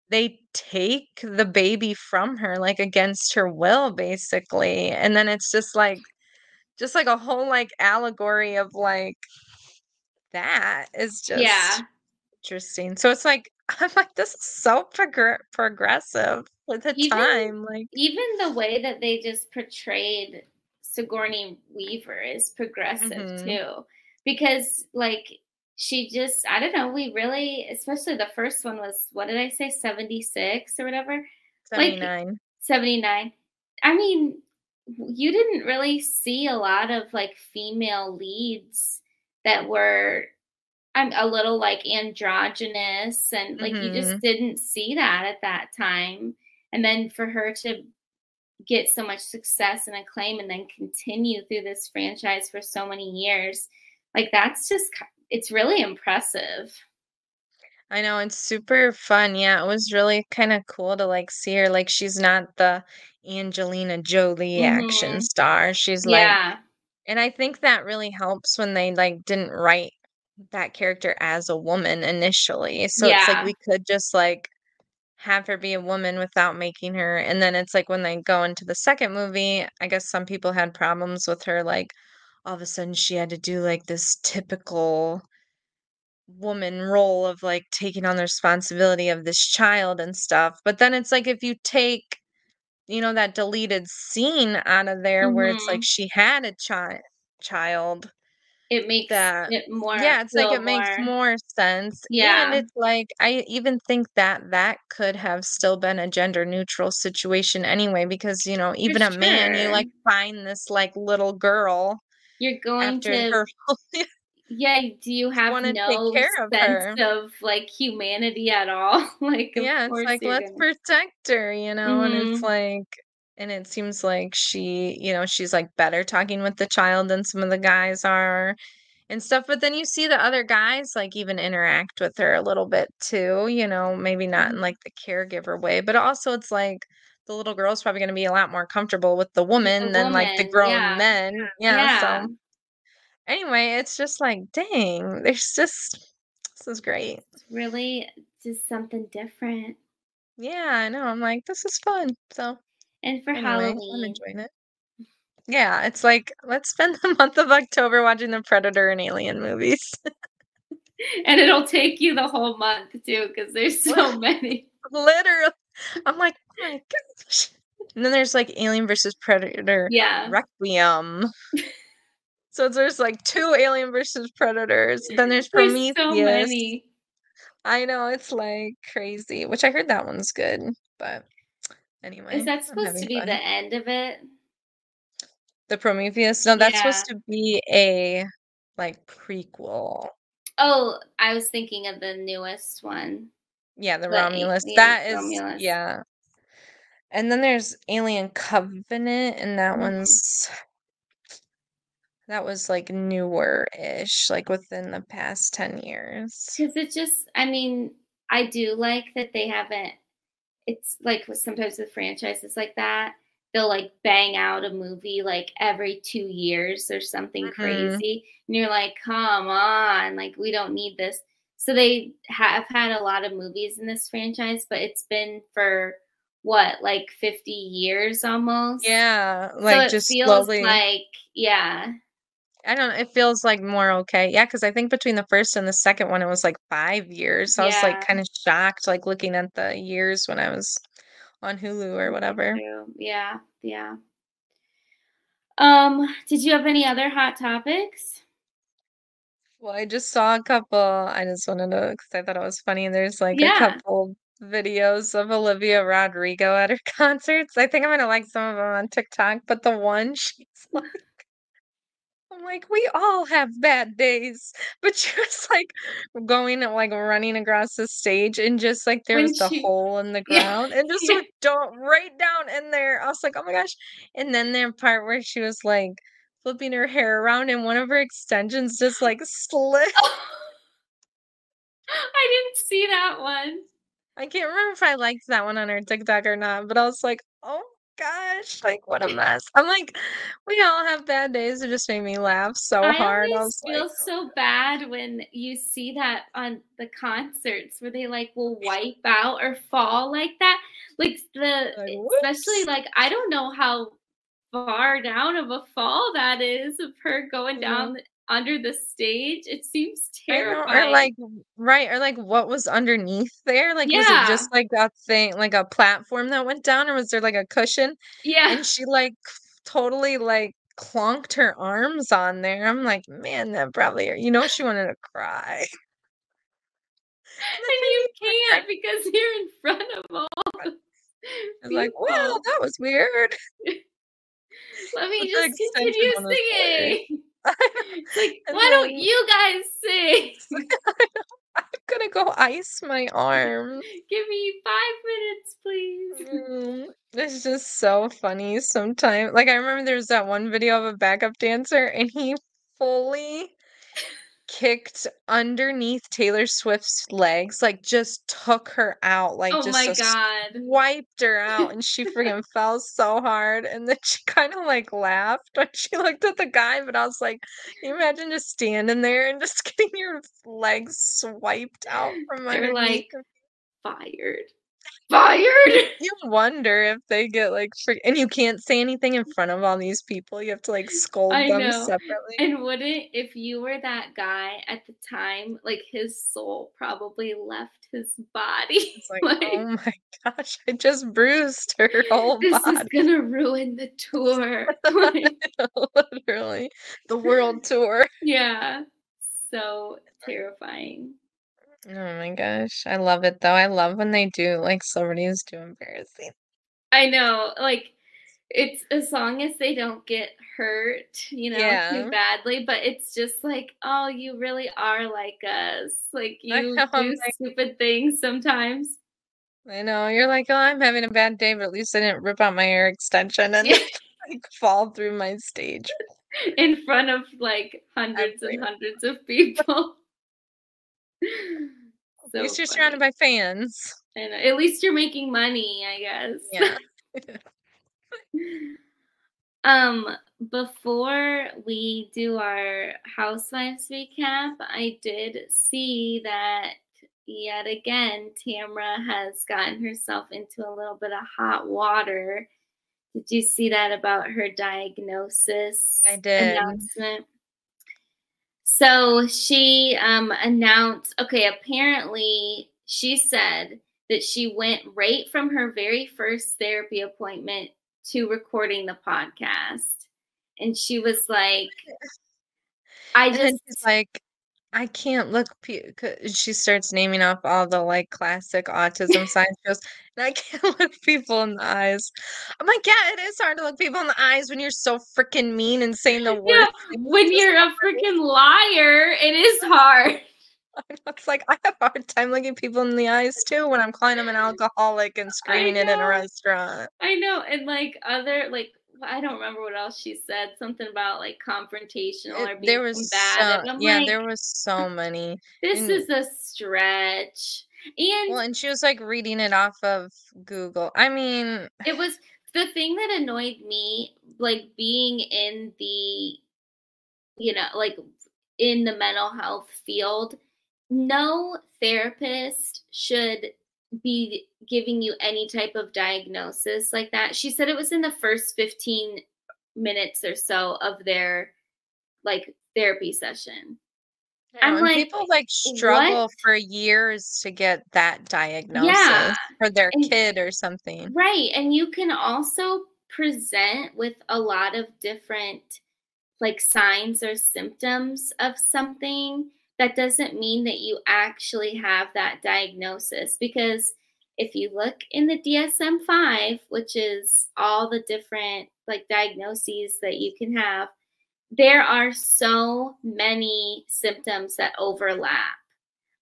they take the baby from her like against her will, basically. And then it's just like a whole like allegory of like that is just Yeah. interesting. So it's like I'm like, this is so progressive for the Even time. Like, even the way that they just portrayed Sigourney Weaver is progressive hmm too. Because like she just I don't know, we really especially the first one was what did I say 76 or whatever? Like 79. 79. I mean, you didn't really see a lot of like female leads that were I'm a little like androgynous and like you just hmm didn't see that at that time. And then for her to get so much success and acclaim and then continue through this franchise for so many years, like that's just it's really impressive. I know it's super fun. Yeah, it was really kind of cool to like see her. Like she's not the Angelina Jolie action Mhm. star. She's like, Yeah. and I think that really helps when they like didn't write that character as a woman initially. So it's like Yeah. we could just like have her be a woman without making her. And then it's like when they go into the second movie, I guess some people had problems with her like all of a sudden she had to do like this typical woman role of like taking on the responsibility of this child and stuff. But then it's like if you take, that deleted scene out of there where it's like Mhm. she had a child It makes that it more yeah, it's like feel it makes more more sense. And yeah. it's like I even think that that could have still been a gender neutral situation anyway, because For even a man, you sure. like find this like little girl You're going after to her you yeah, do you have want to take no care of sense her. of, like, humanity at all? Like, of Yeah, it's course like, you're let's gonna protect her, and it's Mhm. like, and it seems like she's like better talking with the child than some of the guys are and stuff. But then you see the other guys like even interact with her a little bit too, maybe not in Mhm. like the caregiver way, but also it's like the little girl's probably going to be a lot more comfortable with the With the woman than like the woman, grown yeah. men. Yeah, Yeah. so anyway, it's just like, dang, this is great. It's really just something different. Yeah, I know. I'm like, this is fun. So And for anyway, I'm Halloween. enjoying it. Yeah, it's like, let's spend the month of October watching the Predator and Alien movies. And it'll take you the whole month too, because there's so many. Literally. I'm like, "Oh my gosh." And then there's like Alien versus Predator Yeah. Requiem. So there's like two Alien versus Predators. Then there's There's so Prometheus. many. I know, it's like crazy, which I heard that one's good. But Is anyway, that I'm supposed to having be the fun. end of it? The Prometheus, no, that's Yeah. supposed to be a like prequel. Oh, I was thinking of the newest one, Yeah, the the Romulus. Alien That is, Romulus. yeah. And then there's Alien Covenant, and Mhm. that was like newer-ish, like within the past 10 years. 'Cause it just I mean, I do like that they haven't it's like with sometimes with franchises like that, they'll like bang out a movie like every 2 years or something Mhm. crazy, and you're like, "Come on, like, we don't need this." So they have had a lot of movies in this franchise, but it's been for what, like 50 years almost? Yeah, So like it just feels slowly. like yeah. I don't know, it feels like more okay. Yeah, because I think between the first and the second one, it was like 5 years. So I was like Yeah, kind of shocked, like looking at the years when I was on Hulu or me whatever. too. Yeah, yeah. Did you have any other hot topics? Well, I just saw a couple. I just wanted to, because I thought it was funny. There's like a Yeah. couple videos of Olivia Rodrigo at her concerts. I think I'm gonna like some of them on TikTok, but the one she's like, I'm like, we all have bad days, but she was like going like running across the stage, and just like there When was the she, hole in the yeah, ground, and just yeah. went right down in there. I was like, oh my gosh! And then the part where she was like flipping her hair around, and one of her extensions just like slid. I didn't see that one. I can't remember if I liked that one on her TikTok or not, but I was like, oh gosh, like what a mess. I'm like, we all have bad days. It just made me laugh so I hard. I always was like, feel so bad when you see that on the concerts where they like will wipe out or fall like that. Like especially whoops. like I don't know how far down of a fall that is of her going I know. down under the stage. It seems I know. Or terrifying. like, right. Or like, what was underneath there? Like, was it Yeah. just like that thing, like a platform that went down, or was there like a cushion? Yeah. And she like totally like clonked her arms on there. I'm like, man, that probably, she wanted to cry. And then And you can't because you're in front of all the I was like, well, people. that was weird. Let me But the just extension continue one was hilarious. singing. I know. It's like, And why don't then you guys sing? I know, I'm gonna go ice my arm. Give me 5 minutes, please. It's just so funny sometimes. Like I remember there was that one video of a backup dancer, and he fully kicked underneath Taylor Swift's legs, like just took her out, like Oh my just God. wiped her out, and she freaking fell so hard. And then she kind of like laughed when she looked at the guy, but I was like, can you imagine just standing there and just getting your legs swiped out from They're underneath? like, fired. Fired. You wonder if they get like and you can't say anything in front of all these people. You have to like scold I them know. separately. And wouldn't, if you were that guy at the time, like his soul probably left his body. It's like, oh Like, my gosh, I just bruised her whole this is body. gonna ruin the tour. Like, Literally. The world tour. yeah. So terrifying. Oh my gosh. I love it though. I love when they do like celebrities do embarrassing. I know, like it's as long as they don't get hurt, too Yeah. badly, but it's just like, oh, you really are like us. Like I you know. I'm do stupid things sometimes. I know. You're like, oh, I'm having a bad day, but at least I didn't rip out my hair extension and Yeah, like fall through my stage. in front of like hundreds and Everywhere. hundreds of people. At least So you're surrounded funny. by fans. And at least you're making money, I guess. Yeah. Um, Before we do our housewives recap, I did see that yet again Tamra has gotten herself into a little bit of hot water. Did you see that about her diagnosis I did. announcement? So she announced, okay, apparently she said that she went right from her very first therapy appointment to recording the podcast. And she was like, I And then just, she's like, I can't look. She starts naming off all the like classic autism signs. She goes, and I can't look people in the eyes. I'm like, yeah, it is hard to look people in the eyes when you're so freaking mean and saying the yeah, worst things when to you're a somebody. freaking liar, it is hard. It's like I have a hard time looking people in the eyes too when I'm calling them an alcoholic and I screaming it in a know. restaurant. I know. And like other, like, I don't remember what else she said. Something about like confrontational or being There was combative. so I'm yeah, like, there was so many. this And is a stretch. And well, and she was like reading it off of Google. I mean, it was the thing that annoyed me, like being in the, like in the mental health field, no therapist should be giving you any type of diagnosis like that. She said it was in the first 15 minutes or so of their like therapy session. I know, I'm and like, people like what? struggle for years to get that Yeah. diagnosis for their And kid or something. right. And you can also present with a lot of different like signs or symptoms of something, that doesn't mean that you actually have that diagnosis. Because if you look in the DSM-5, which is all the different like diagnoses that you can have, there are so many symptoms that overlap.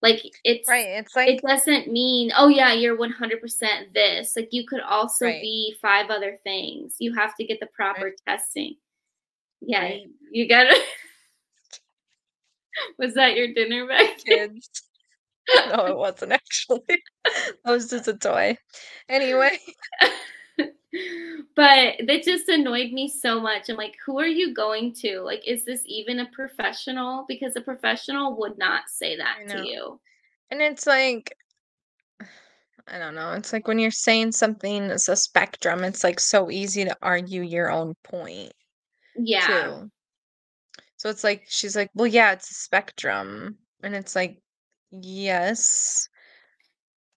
Like Right. It's like, it doesn't mean, oh yeah, you're 100% this. Like you could also right, be 5 other things. You have to get the right, proper testing. Yeah, right. you gotta. Was that your dinner back Kids. No, it wasn't actually. That was just a toy. Anyway, there? But that just annoyed me so much. I'm like, who are you going to? Like, is this even a professional? Because a professional would not say that I to know. you. And it's like, I don't know. It's like when you're saying something is a spectrum, it's like so easy to argue your own point Yeah. too. So it's like she's like, "Well, yeah, it's a spectrum." And it's like, "Yes."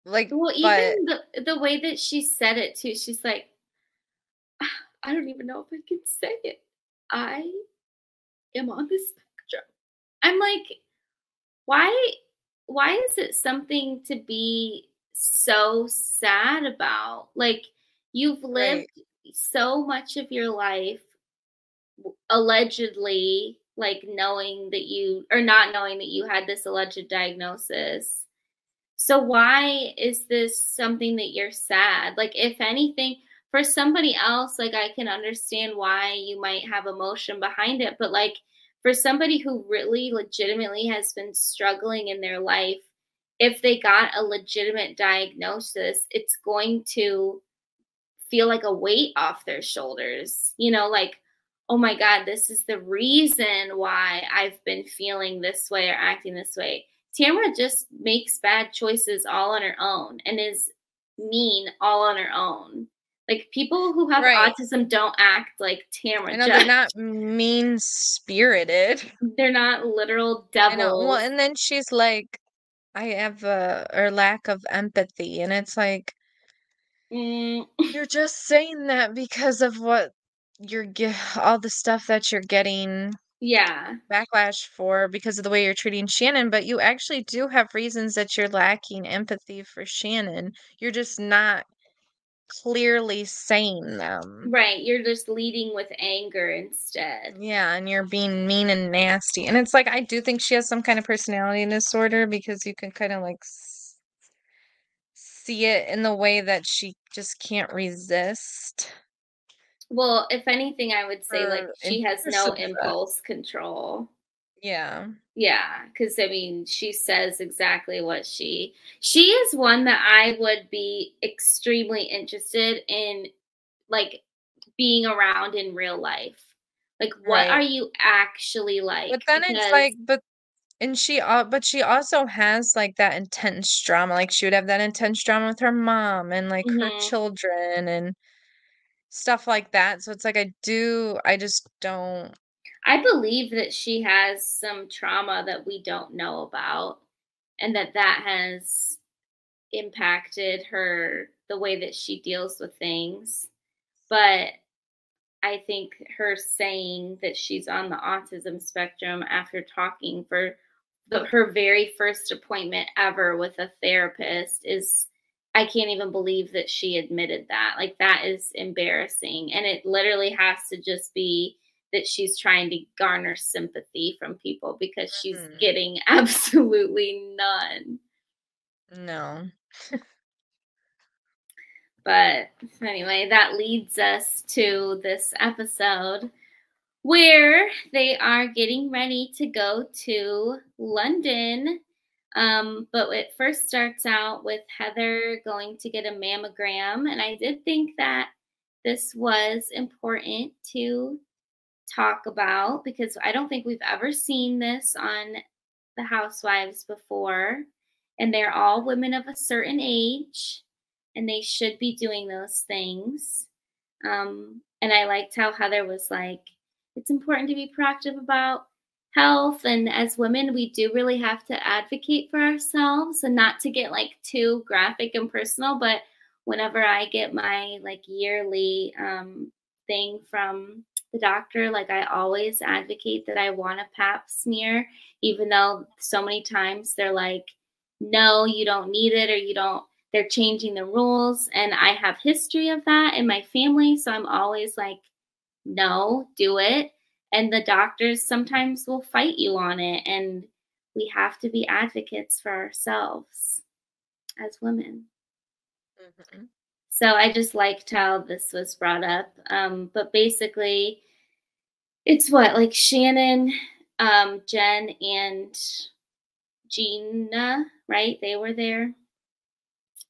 Like, Well, but even the way that she said it too, she's like, I don't even know if I can say it. I am on the spectrum. I'm like, why is it something to be so sad about? Like you've lived right, so much of your life allegedly like knowing that you or not knowing that you had this alleged diagnosis. So why is this something that you're sad? Like if anything, for somebody else, like I can understand why you might have emotion behind it, but like for somebody who really legitimately has been struggling in their life, if they got a legitimate diagnosis, it's going to feel like a weight off their shoulders. You know, like, oh my God, this is the reason why I've been feeling this way or acting this way. Tamra just makes bad choices all on her own and is mean all on her own. Like people who have right. autism don't act like I Tamra know they're Judge. not mean-spirited. They're not literal I know. Well, devils. and then she's like, "I have a or lack of empathy," and it's like, Mm, you're just saying that because of what you're all the stuff that you're getting yeah. backlash for because of the way you're treating Shannon, but you actually do have reasons that you're lacking empathy for Shannon. You're just not clearly saying them. Right. You're just leading with anger instead. Yeah, and you're being mean and nasty. And it's like I do think she has some kind of personality disorder because you can kind of like see it in the way that she just can't resist Well, if anything, I would say like her she has no intrusive. impulse control. Yeah. Yeah, because I mean, she says exactly what she is one that I would be extremely interested in, like being around in real life. Like, what are Right. you actually like? But then it's Because, like, but she also has like that intense drama. Like she would have that intense drama with her mom and like her mhm, children and stuff like that. So it's like I just don't. I believe that she has some trauma that we don't know about, and that has impacted her the way that she deals with things. But I think her saying that she's on the autism spectrum after talking for her very first appointment ever with a therapist is, I can't even believe that she admitted that. Like, that is embarrassing. And it literally has to just be that she's trying to garner sympathy from people because she's Mm, getting absolutely none. no. But anyway, that leads us to this episode where they are getting ready to go to London. But it first starts out with Heather going to get a mammogram. And I did think that this was important to talk about because I don't think we've ever seen this on the Housewives before. And they're all women of a certain age, and they should be doing those things. And I liked how Heather was like, it's important to be proactive about health. And as women, we do really have to advocate for ourselves and not to get like too graphic and personal. But whenever I get my like yearly thing from the doctor. Like, I always advocate that I want a pap smear, even though so many times they're like, no, you don't need it, or you don't, they're changing the rules. And I have history of that in my family. So I'm always like, no, do it. And the doctors sometimes will fight you on it. And we have to be advocates for ourselves as women. Mhm. So I just liked how this was brought up. But basically, it's what, like Shannon, Jen, and Gina, right? They were there.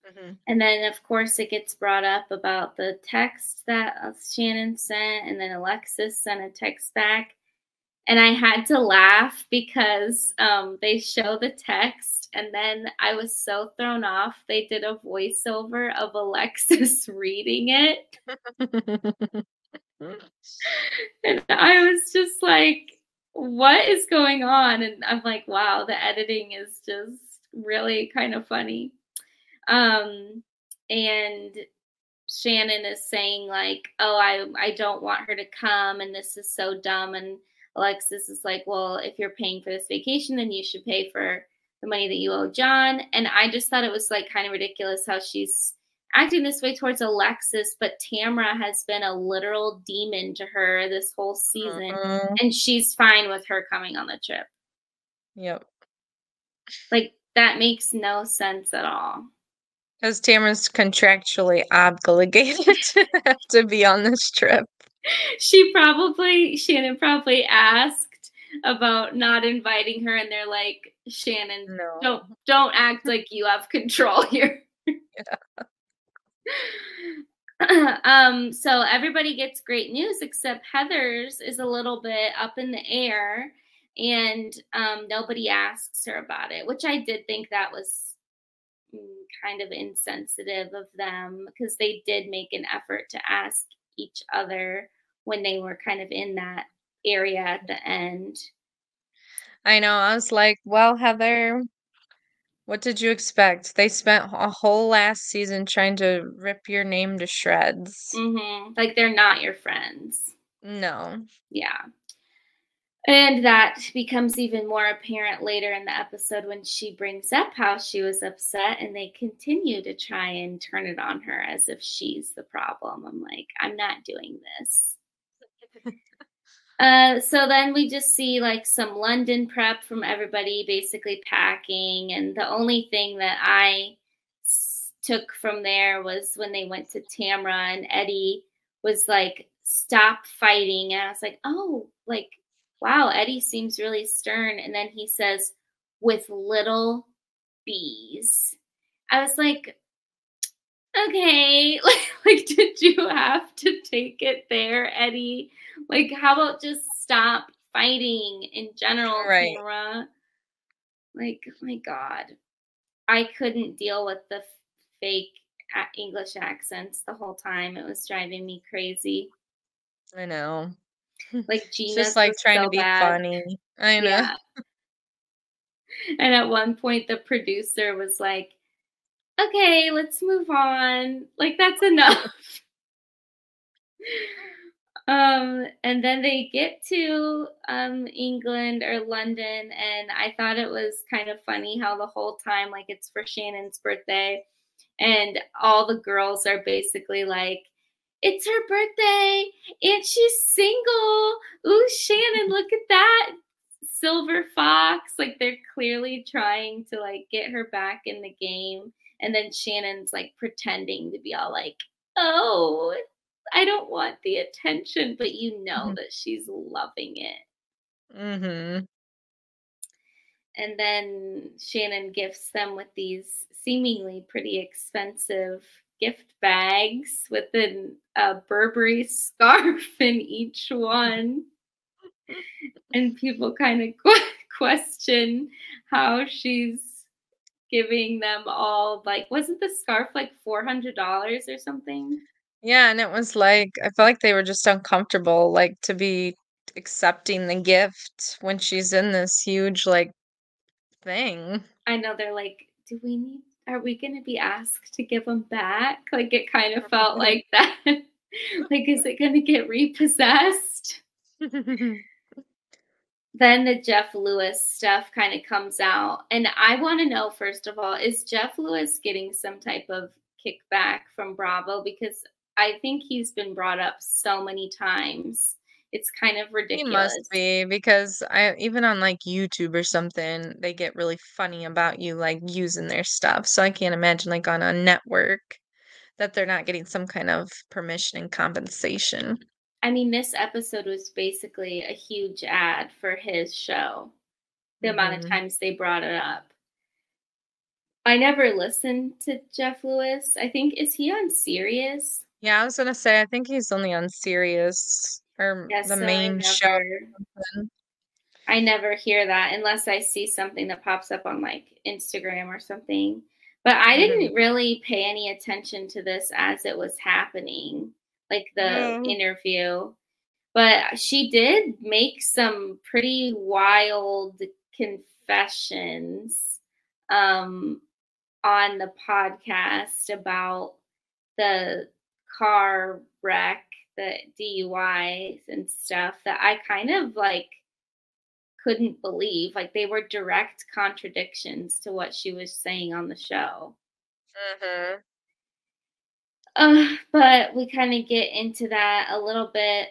Mhm. And then, of course, it gets brought up about the text that Shannon sent, and then Alexis sent a text back. And I had to laugh because they show the text, and then I was so thrown off. They did a voiceover of Alexis reading it. And I was just like, what is going on? And I'm like, wow, the editing is just really kind of funny. And Shannon is saying like, oh, I don't want her to come, and this is so dumb. And Alexis is like, well, if you're paying for this vacation, then you should pay for the money that you owe John. And I just thought it was like kind of ridiculous how she's acting this way towards Alexis, but Tamra has been a literal demon to her this whole season, Mhm. and she's fine with her coming on the trip. Yep. Like, that makes no sense at all. Because Tamara's contractually obligated to be on this trip. Shannon probably asked about not inviting her, and they're like, Shannon, No. don't act like you have control here. So everybody gets great news except Heather's is a little bit up in the air, and nobody asks her about it, which I did think that was kind of insensitive of them, because they did make an effort to ask each other when they were kind of in that area at the end. I know. I was like, well, Heather, what did you expect? They spent a whole last season trying to rip your name to shreds. Like, they're not your friends. No. Yeah. And that becomes even more apparent later in the episode when she brings up how she was upset, and they continue to try and turn it on her as if she's the problem. I'm like, I'm not doing this. So then we just see like some London prep from everybody basically packing. And the only thing that I took from there was when they went to Tamra, and Eddie was like, stop fighting. And I was like, oh, like, wow, Eddie seems really stern. And then he says, with little bees. I was like, okay, like, did you have to take it there, Eddie? Like, how about just stop fighting in general, Right. Tamara? Like, oh my God, I couldn't deal with the fake English accents the whole time. It was driving me crazy. I know. Like, It's just Gina's like was trying to so be bad. funny. I know. Yeah. And at one point, the producer was like, okay, let's move on. Like, that's enough. And then they get to England or London, and I thought it was kind of funny how the whole time, like, it's for Shannon's birthday, and all the girls are basically like, it's her birthday, and she's single. Ooh, Shannon, look at that silver fox. Like, they're clearly trying to like get her back in the game, and then Shannon's like pretending to be all like, oh, I don't want the attention, but you know that she's loving it. Mhm. And then Shannon gifts them with these seemingly pretty expensive gift bags with a Burberry scarf in each one. And people kind of question how she's giving them all, like, wasn't the scarf like $400 or something? Yeah, and it was like I felt like they were just uncomfortable, like, to be accepting the gift when she's in this huge, like, thing. I know, they're like, are we going to be asked to give them back? Like, it kind of felt like that. Like, is it going to get repossessed? Then the Jeff Lewis stuff kind of comes out. And I want to know, first of all, is Jeff Lewis getting some type of kickback from Bravo? Because I think he's been brought up so many times. It's kind of He must ridiculous. be because I even on like YouTube or something, they get really funny about you like using their stuff. So I can't imagine like on a network that they're not getting some kind of permission and compensation. I mean, this episode was basically a huge ad for his show, the amount of Hmm. times they brought it up. I never listened to Jeff Lewis. I think, is he on Sirius? Yeah, I was gonna say I think he's only on Sirius or Yes, the so main show. I never hear that unless I see something that pops up on like Instagram or something. But I Hmm. didn't really pay any attention to this as it was happening, like the No. interview. But she did make some pretty wild confessions um, on the podcast about the car wreck, the DUIs and stuff that I kind of like couldn't believe. Like they were direct contradictions to what she was saying on the show. Hmm. But we kind of get into that a little bit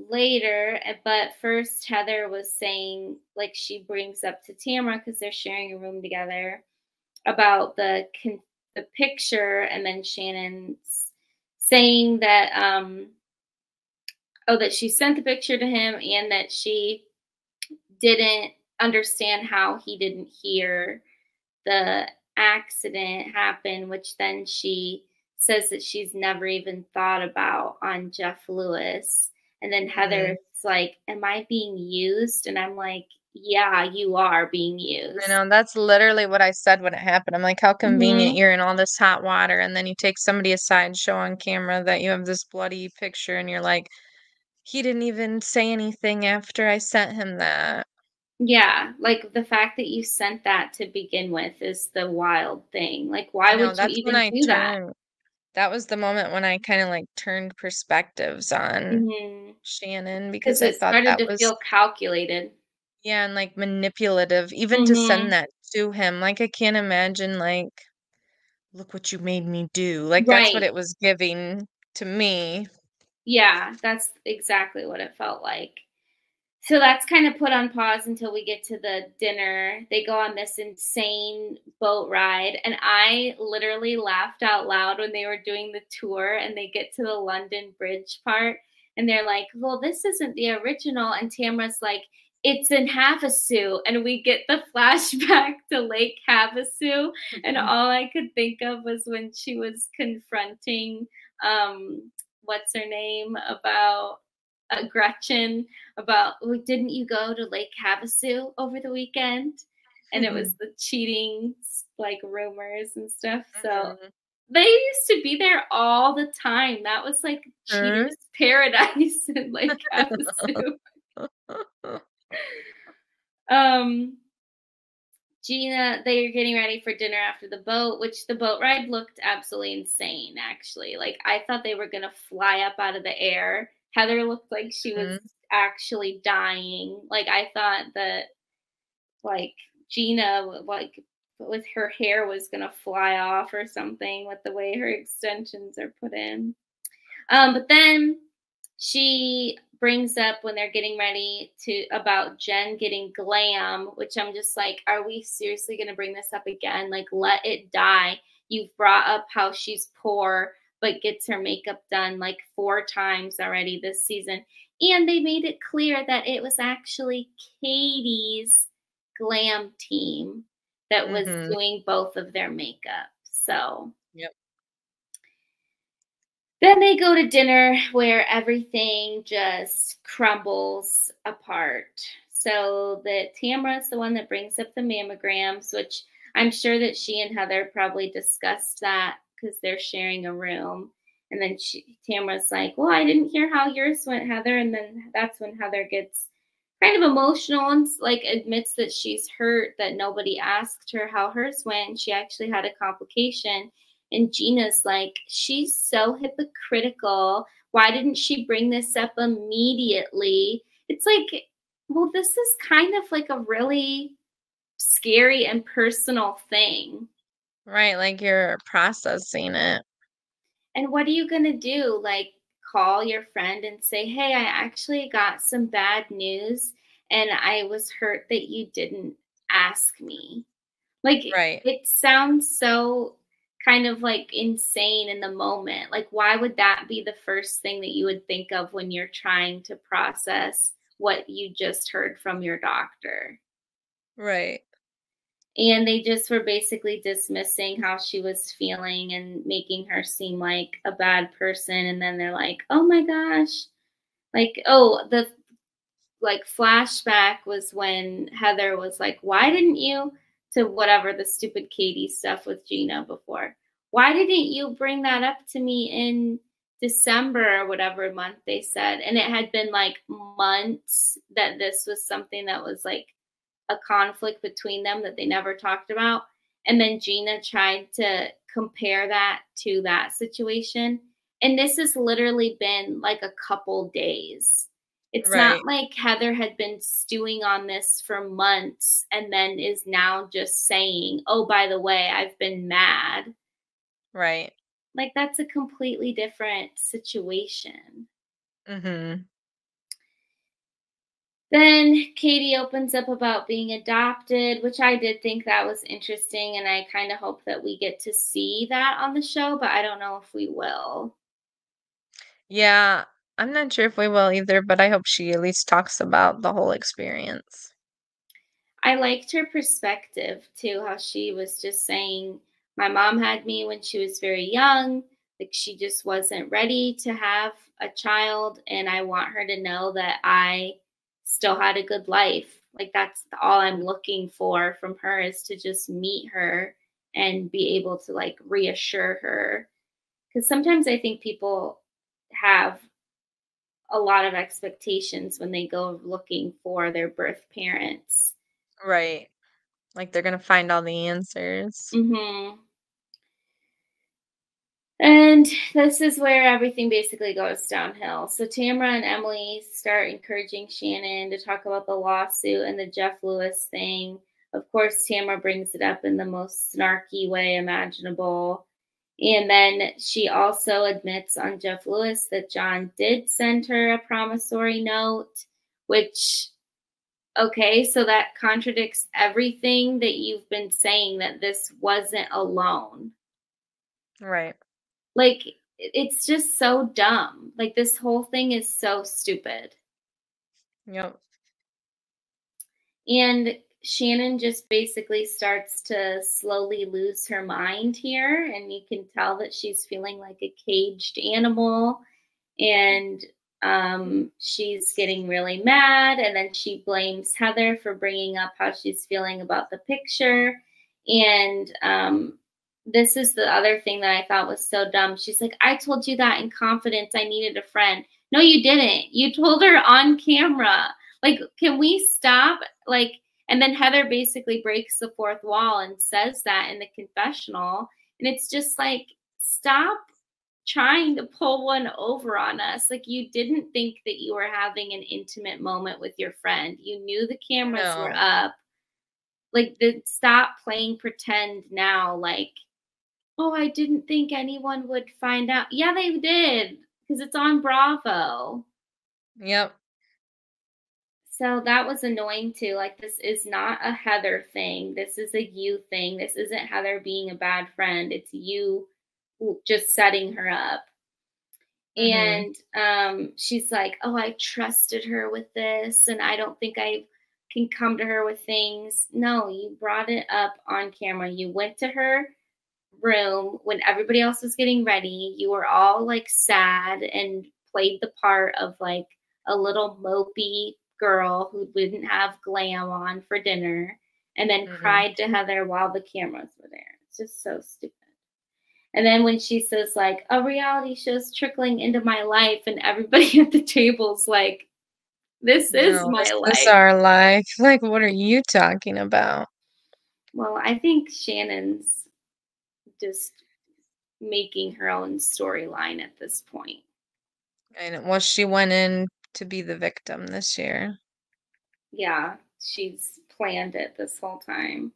later. But first, Heather was saying, like, she brings up to Tamra because they're sharing a room together about the picture, and then Shannon's saying that that she sent the picture to him and that she didn't understand how he didn't hear the accident happen, which then she says that she's never even thought about on Jeff Lewis. And then Hmm. Heather's like, am I being used? And I'm like, yeah, you are being I used. know that's literally what I said when it happened. I'm like, how convenient Mm-hmm. you're in all this hot water, and then you take somebody aside, show on camera that you have this bloody picture, and you're like, he didn't even say anything after I sent him that. Yeah, like the fact that you sent that to begin with is the wild thing. Like, I why know would you that's when even I do that? turned. That was the moment when I kind of like turned perspectives on Mm-hmm. Shannon because Because I it thought started that to was, feel calculated. yeah, and like manipulative, even to Mm-hmm. send that to him. Like, I can't imagine, like, look what you made me do. Like, that's what Right. it was giving to me. Yeah, that's exactly what it felt like. So that's kind of put on pause until we get to the dinner. They go on this insane boat ride. And I literally laughed out loud when they were doing the tour and they get to the London Bridge part. And they're like, well, this isn't the original. And Tamara's like, it's in Havasu. And we get the flashback to Lake Havasu. And all I could think of was when she was confronting, what's her name, about Gretchen about, well, didn't you go to Lake Havasu over the weekend? And it was the cheating like rumors and stuff. So Mhm. they used to be there all the time. That was like Mhm. cheaters paradise in Lake Havasu. Um Gina, they are getting ready for dinner after the boat, which the boat ride looked absolutely insane, actually. Like, I thought they were going to fly up out of the air. Heather looked like she was Mhm. actually dying. Like, I thought that, like, Gina, like, with her hair was going to fly off or something with the way her extensions are put in. But then she brings up when they're getting ready to about Jen getting glam, which I'm just like, are we seriously going to bring this up again? Like, let it die. You've brought up how she's poor, but gets her makeup done like 4 times already this season. And they made it clear that it was actually Katie's glam team that was Mhm. doing both of their makeup. So Yep. then they go to dinner where everything just crumbles apart. So that Tamra's the one that brings up the mammograms, which I'm sure that she and Heather probably discussed that because they're sharing a room. And then Tamra's like, well, I didn't hear how yours went, Heather. And then that's when Heather gets kind of emotional and like admits that she's hurt that nobody asked her how hers went. She actually had a complication. And Gina's like, she's so hypocritical. Why didn't she bring this up immediately? It's like, well, this is kind of like a really scary and personal thing. Right, like you're processing it. And what are you going to do? Like, call your friend and say, hey, I actually got some bad news and I was hurt that you didn't ask me. Like, Right, it sounds so kind of like insane in the moment. Like, why would that be the first thing that you would think of when you're trying to process what you just heard from your doctor? right, And they just were basically dismissing how she was feeling and making her seem like a bad person. And then they're like, oh my gosh. Like, oh, the like flashback was when Heather was like, why didn't you, to whatever the stupid Katie stuff with Gina before, why didn't you bring that up to me in December or whatever month they said? And it had been like months that this was something that was like a conflict between them that they never talked about. And then Gina tried to compare that to that situation. And this has literally been like a couple days. It's not right, like Heather had been stewing on this for months and then is now just saying, oh, by the way, I've been mad. right. Like, that's a completely different situation. Mhm. Then Katie opens up about being adopted, which I did think that was interesting. And I kind of hope that we get to see that on the show, but I don't know if we will. Yeah, I'm not sure if we will either, but I hope she at least talks about the whole experience. I liked her perspective too, how she was just saying, my mom had me when she was very young. Like, she just wasn't ready to have a child. And I want her to know that I still had a good life. Like, that's all I'm looking for from her, is to just meet her and be able to like reassure her. Because sometimes I think people have a lot of expectations when they go looking for their birth parents. Right. Like they're gonna find all the answers. Hmm. And this is where everything basically goes downhill. So Tamra and Emily start encouraging Shannon to talk about the lawsuit and the Jeff Lewis thing. Of course, Tamra brings it up in the most snarky way imaginable. And then she also admits on Jeff Lewis that John did send her a promissory note, which, okay, so that contradicts everything that you've been saying, that this wasn't a loan. Right. Like, it's just so dumb. Like, this whole thing is so stupid. Yep. And Shannon just basically starts to slowly lose her mind here. And you can tell that she's feeling like a caged animal. And she's getting really mad. And then she blames Heather for bringing up how she's feeling about the picture. And this is the other thing that I thought was so dumb. She's like, I told you that in confidence. I needed a friend. No, you didn't. You told her on camera. Like, can we stop? Like, and then Heather basically breaks the fourth wall and says that in the confessional. And it's just like, stop trying to pull one over on us. Like, you didn't think that you were having an intimate moment with your friend. You knew the cameras were No. up. Like, stop playing pretend now. Like, oh, I didn't think anyone would find out. Yeah, they did, because it's on Bravo. Yep. So that was annoying too. Like, this is not a Heather thing. This is a you thing. This isn't Heather being a bad friend. It's you just setting her up. Mhm. And she's like, oh, I trusted her with this, and I don't think I can come to her with things. No, you brought it up on camera. You went to her room when everybody else was getting ready. You were all like sad and played the part of like a little mopey girl who didn't have glam on for dinner, and then Mhm. cried to Heather while the cameras were there. It's just so stupid. And then when she says like, a reality show's trickling into my life, and everybody at the table's like, this is No, this my is life. our life. Like, what are you talking about? Well, I think Shannon's just making her own storyline at this point. And well, she went in to be the victim this year. Yeah, she's planned it this whole time.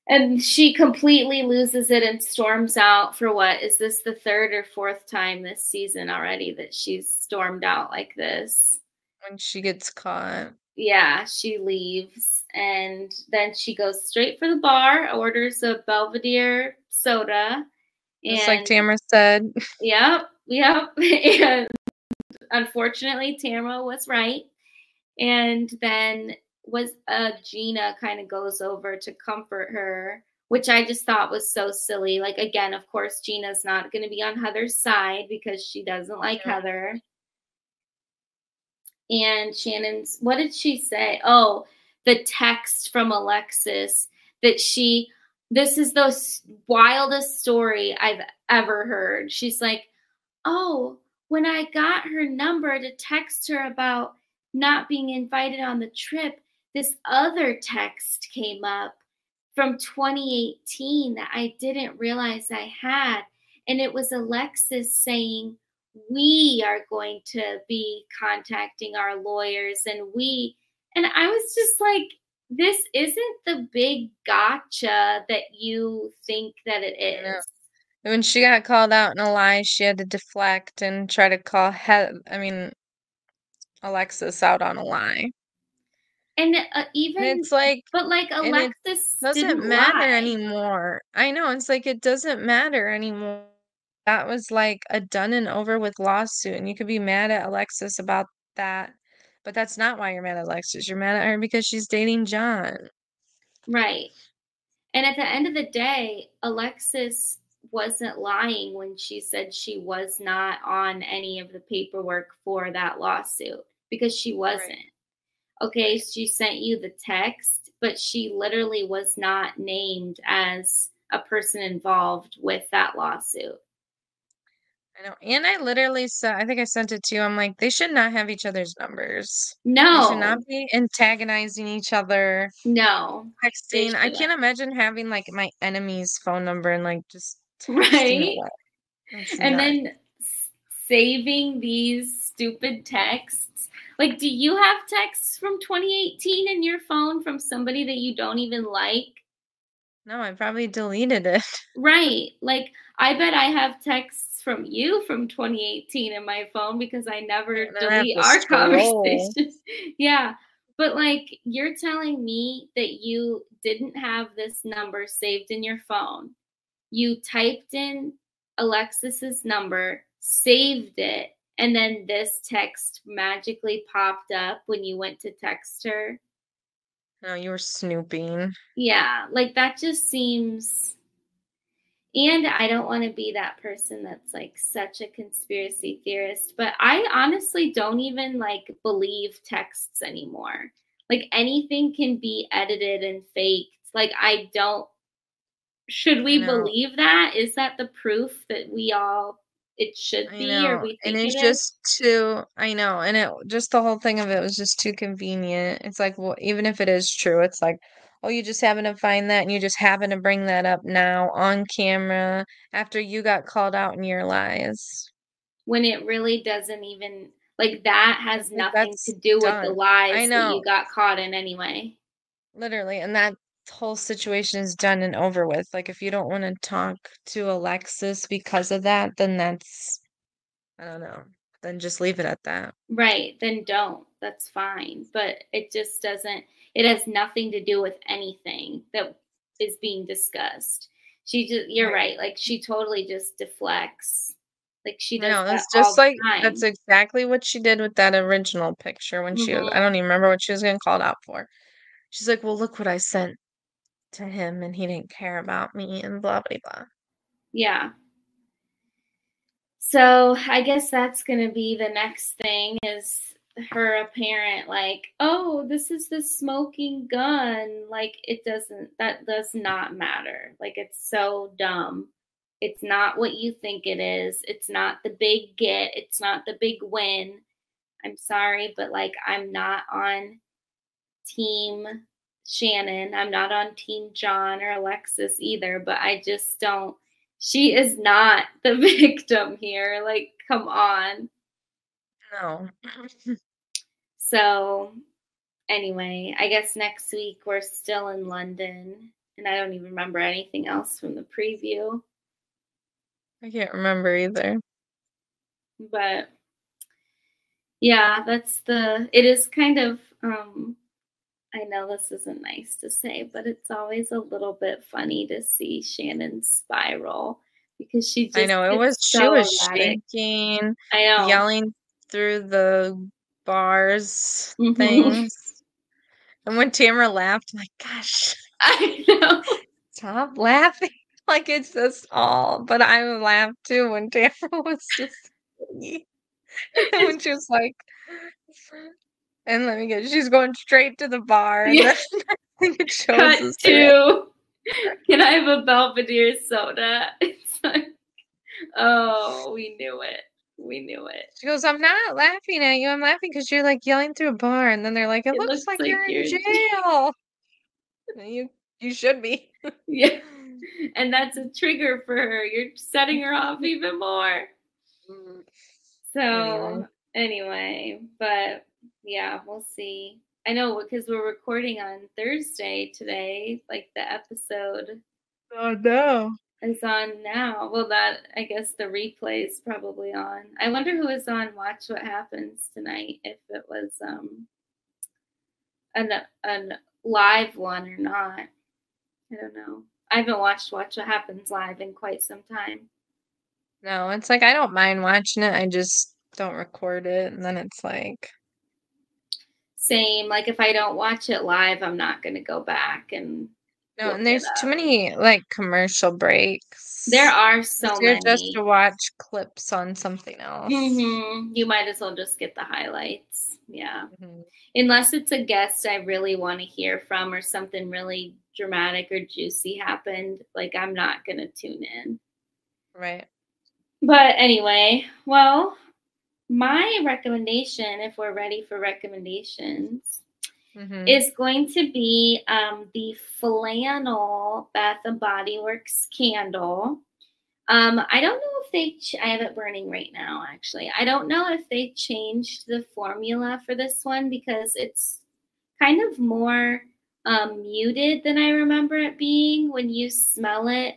And she completely loses it and storms out for what? Is this the third or fourth time this season already that she's stormed out like this? When she gets caught. Yeah, she leaves and then she goes straight for the bar, orders a Belvedere soda. Just like And Tamra said. yep. And unfortunately, Tamra was right. And then Gina kind of goes over to comfort her, which I just thought was so silly. Like, again, of course, Gina's not going to be on Heather's side because she doesn't like Heather. And Shannon's, what did she say? Oh, the text from Alexis that this is the wildest story I've ever heard. She's like, oh, when I got her number to text her about not being invited on the trip, this other text came up from 2018 that I didn't realize I had. And it was Alexis saying, we are going to be contacting our lawyers and I was just like, this isn't the big gotcha that you think that it is. When she got called out in a lie, she had to deflect and try to call Alexis out on a lie. And And it's like, Alexis doesn't matter anymore. I know, it's like it doesn't matter anymore. That was like a done and over with lawsuit, and you could be mad at Alexis about that, but that's not why you're mad at Alexis. You're mad at her because she's dating John. Right. And at the end of the day, Alexis wasn't lying when she said she was not on any of the paperwork for that lawsuit because she wasn't. Right. Okay, she sent you the text, but she literally was not named as a person involved with that lawsuit. I know. And I literally said, I think I sent it to you. I'm like, they should not have each other's numbers. No. They should not be antagonizing each other. No. Texting. I can't imagine having like my enemy's phone number and like just texting away. And then saving these stupid texts. Like, do you have texts from 2018 in your phone from somebody that you don't even like? No, I probably deleted it. Right. Like, I bet I have texts from you from 2018 in my phone because I never delete our conversations. Yeah. But like, you're telling me that you didn't have this number saved in your phone. You typed in Alexis's number, saved it, and then this text magically popped up when you went to text her. No, you were snooping. Yeah, like that just seems. And I don't want to be that person that's like such a conspiracy theorist, but I honestly don't even like believe texts anymore. Like anything can be edited and faked. Like I don't. Should we believe that? Is that the proof that it should be, or we think and it's just too, I know, and just the whole thing of it was just too convenient. It's like, well, even if it is true, it's like, oh, you just happen to find that and you just happen to bring that up now on camera after you got called out in your lies. When it really doesn't even, like that has nothing to do with the lies that you got caught in anyway. Literally, and that whole situation is done and over with. Like, if you don't want to talk to Alexis because of that, then that's, I don't know, then just leave it at that. Right, then don't. That's fine. But it just doesn't, it has nothing to do with anything that is being discussed. You're right. Like, she totally just deflects. Like, she does that it's just all like, the time. that's exactly what she did with that original picture when she was, I don't even remember what she was getting called out for. She's like, well, look what I sent to him and he didn't care about me and blah, blah, blah. Yeah. So I guess that's going to be the next thing is her apparent like, oh, this is the smoking gun. Like that does not matter. Like it's so dumb. It's not what you think it is. It's not the big get. It's not the big win. I'm sorry, but like I'm not on team Shannon. I'm not on team John or Alexis either, but I just don't. She is not the victim here. Like, come on. No. So anyway, I guess next week we're still in London, and I don't even remember anything else from the preview. I can't remember either. But yeah, it is kind of, I know this isn't nice to say, but it's always a little bit funny to see Shannon spiral because she I just know gets she so was erratic. shaking, I know. yelling through the bars Mhm. things. And when Tamra laughed, I'm like, gosh, I know. stop laughing. Like it's just all, but I laughed too when Tamra was just and when she was like, and let me get, she's going straight to the bar, and Yeah. then I think it shows Cut us to, can I have a Belvedere soda? It's like, oh, we knew it. We knew it. She goes, I'm not laughing at you. I'm laughing because you're like yelling through a bar, and then they're like, it It looks looks like like you're in you're in jail. You should be. Yeah. And that's a trigger for her. You're setting her off even more. So anyway, but yeah, we'll see. I know because we're recording on Thursday today, like the episode Oh no. is on now. Well, that I guess the replay is probably on. I wonder who is on Watch What Happens tonight, if it was an live one or not. I don't know. I haven't watched Watch What Happens live in quite some time. No, it's like I don't mind watching it. I just don't record it, and then it's like Same. Like if I don't watch it live, I'm not going to go back and no, look and it there's too up. many like commercial breaks. There are so Easier just many. to watch clips on something else. You might as well just get the highlights. Yeah. Mm-hmm. Unless it's a guest I really want to hear from or something really dramatic or juicy happened, like I'm not going to tune in. Right. But anyway, well, my recommendation, if we're ready for recommendations, is going to be the flannel Bath and Body Works candle. I don't know if I have it burning right now, actually. I don't know if they changed the formula for this one because it's kind of more muted than I remember it being. When you smell it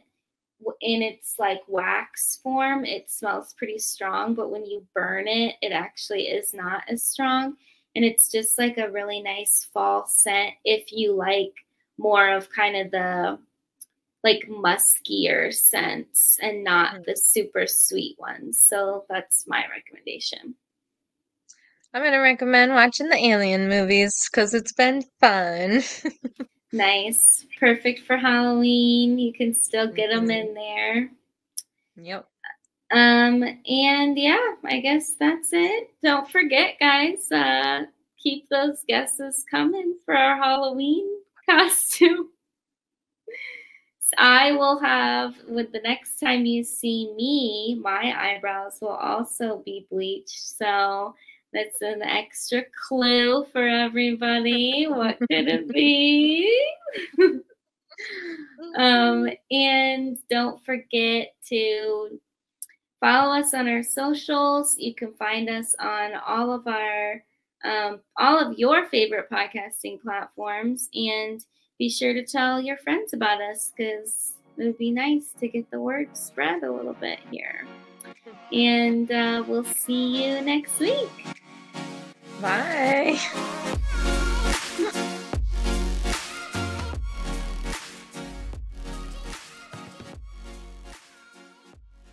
in its like wax form, it smells pretty strong, but when you burn it, it actually is not as strong. And it's just like a really nice fall scent if you like more of kind of the like muskier scents and not the super sweet ones. So that's my recommendation. I'm going to recommend watching the Alien movies because it's been fun. Nice. Perfect for Halloween. You can still get them in there. Yep. And yeah, I guess that's it. Don't forget, guys, keep those guesses coming for our Halloween costume. I will have, with the next time you see me, my eyebrows will also be bleached. So that's an extra clue for everybody. What could it be? And don't forget to follow us on our socials. You can find us on all of your favorite podcasting platforms, and be sure to tell your friends about us because it would be nice to get the word spread a little bit here. And we'll see you next week. Bye.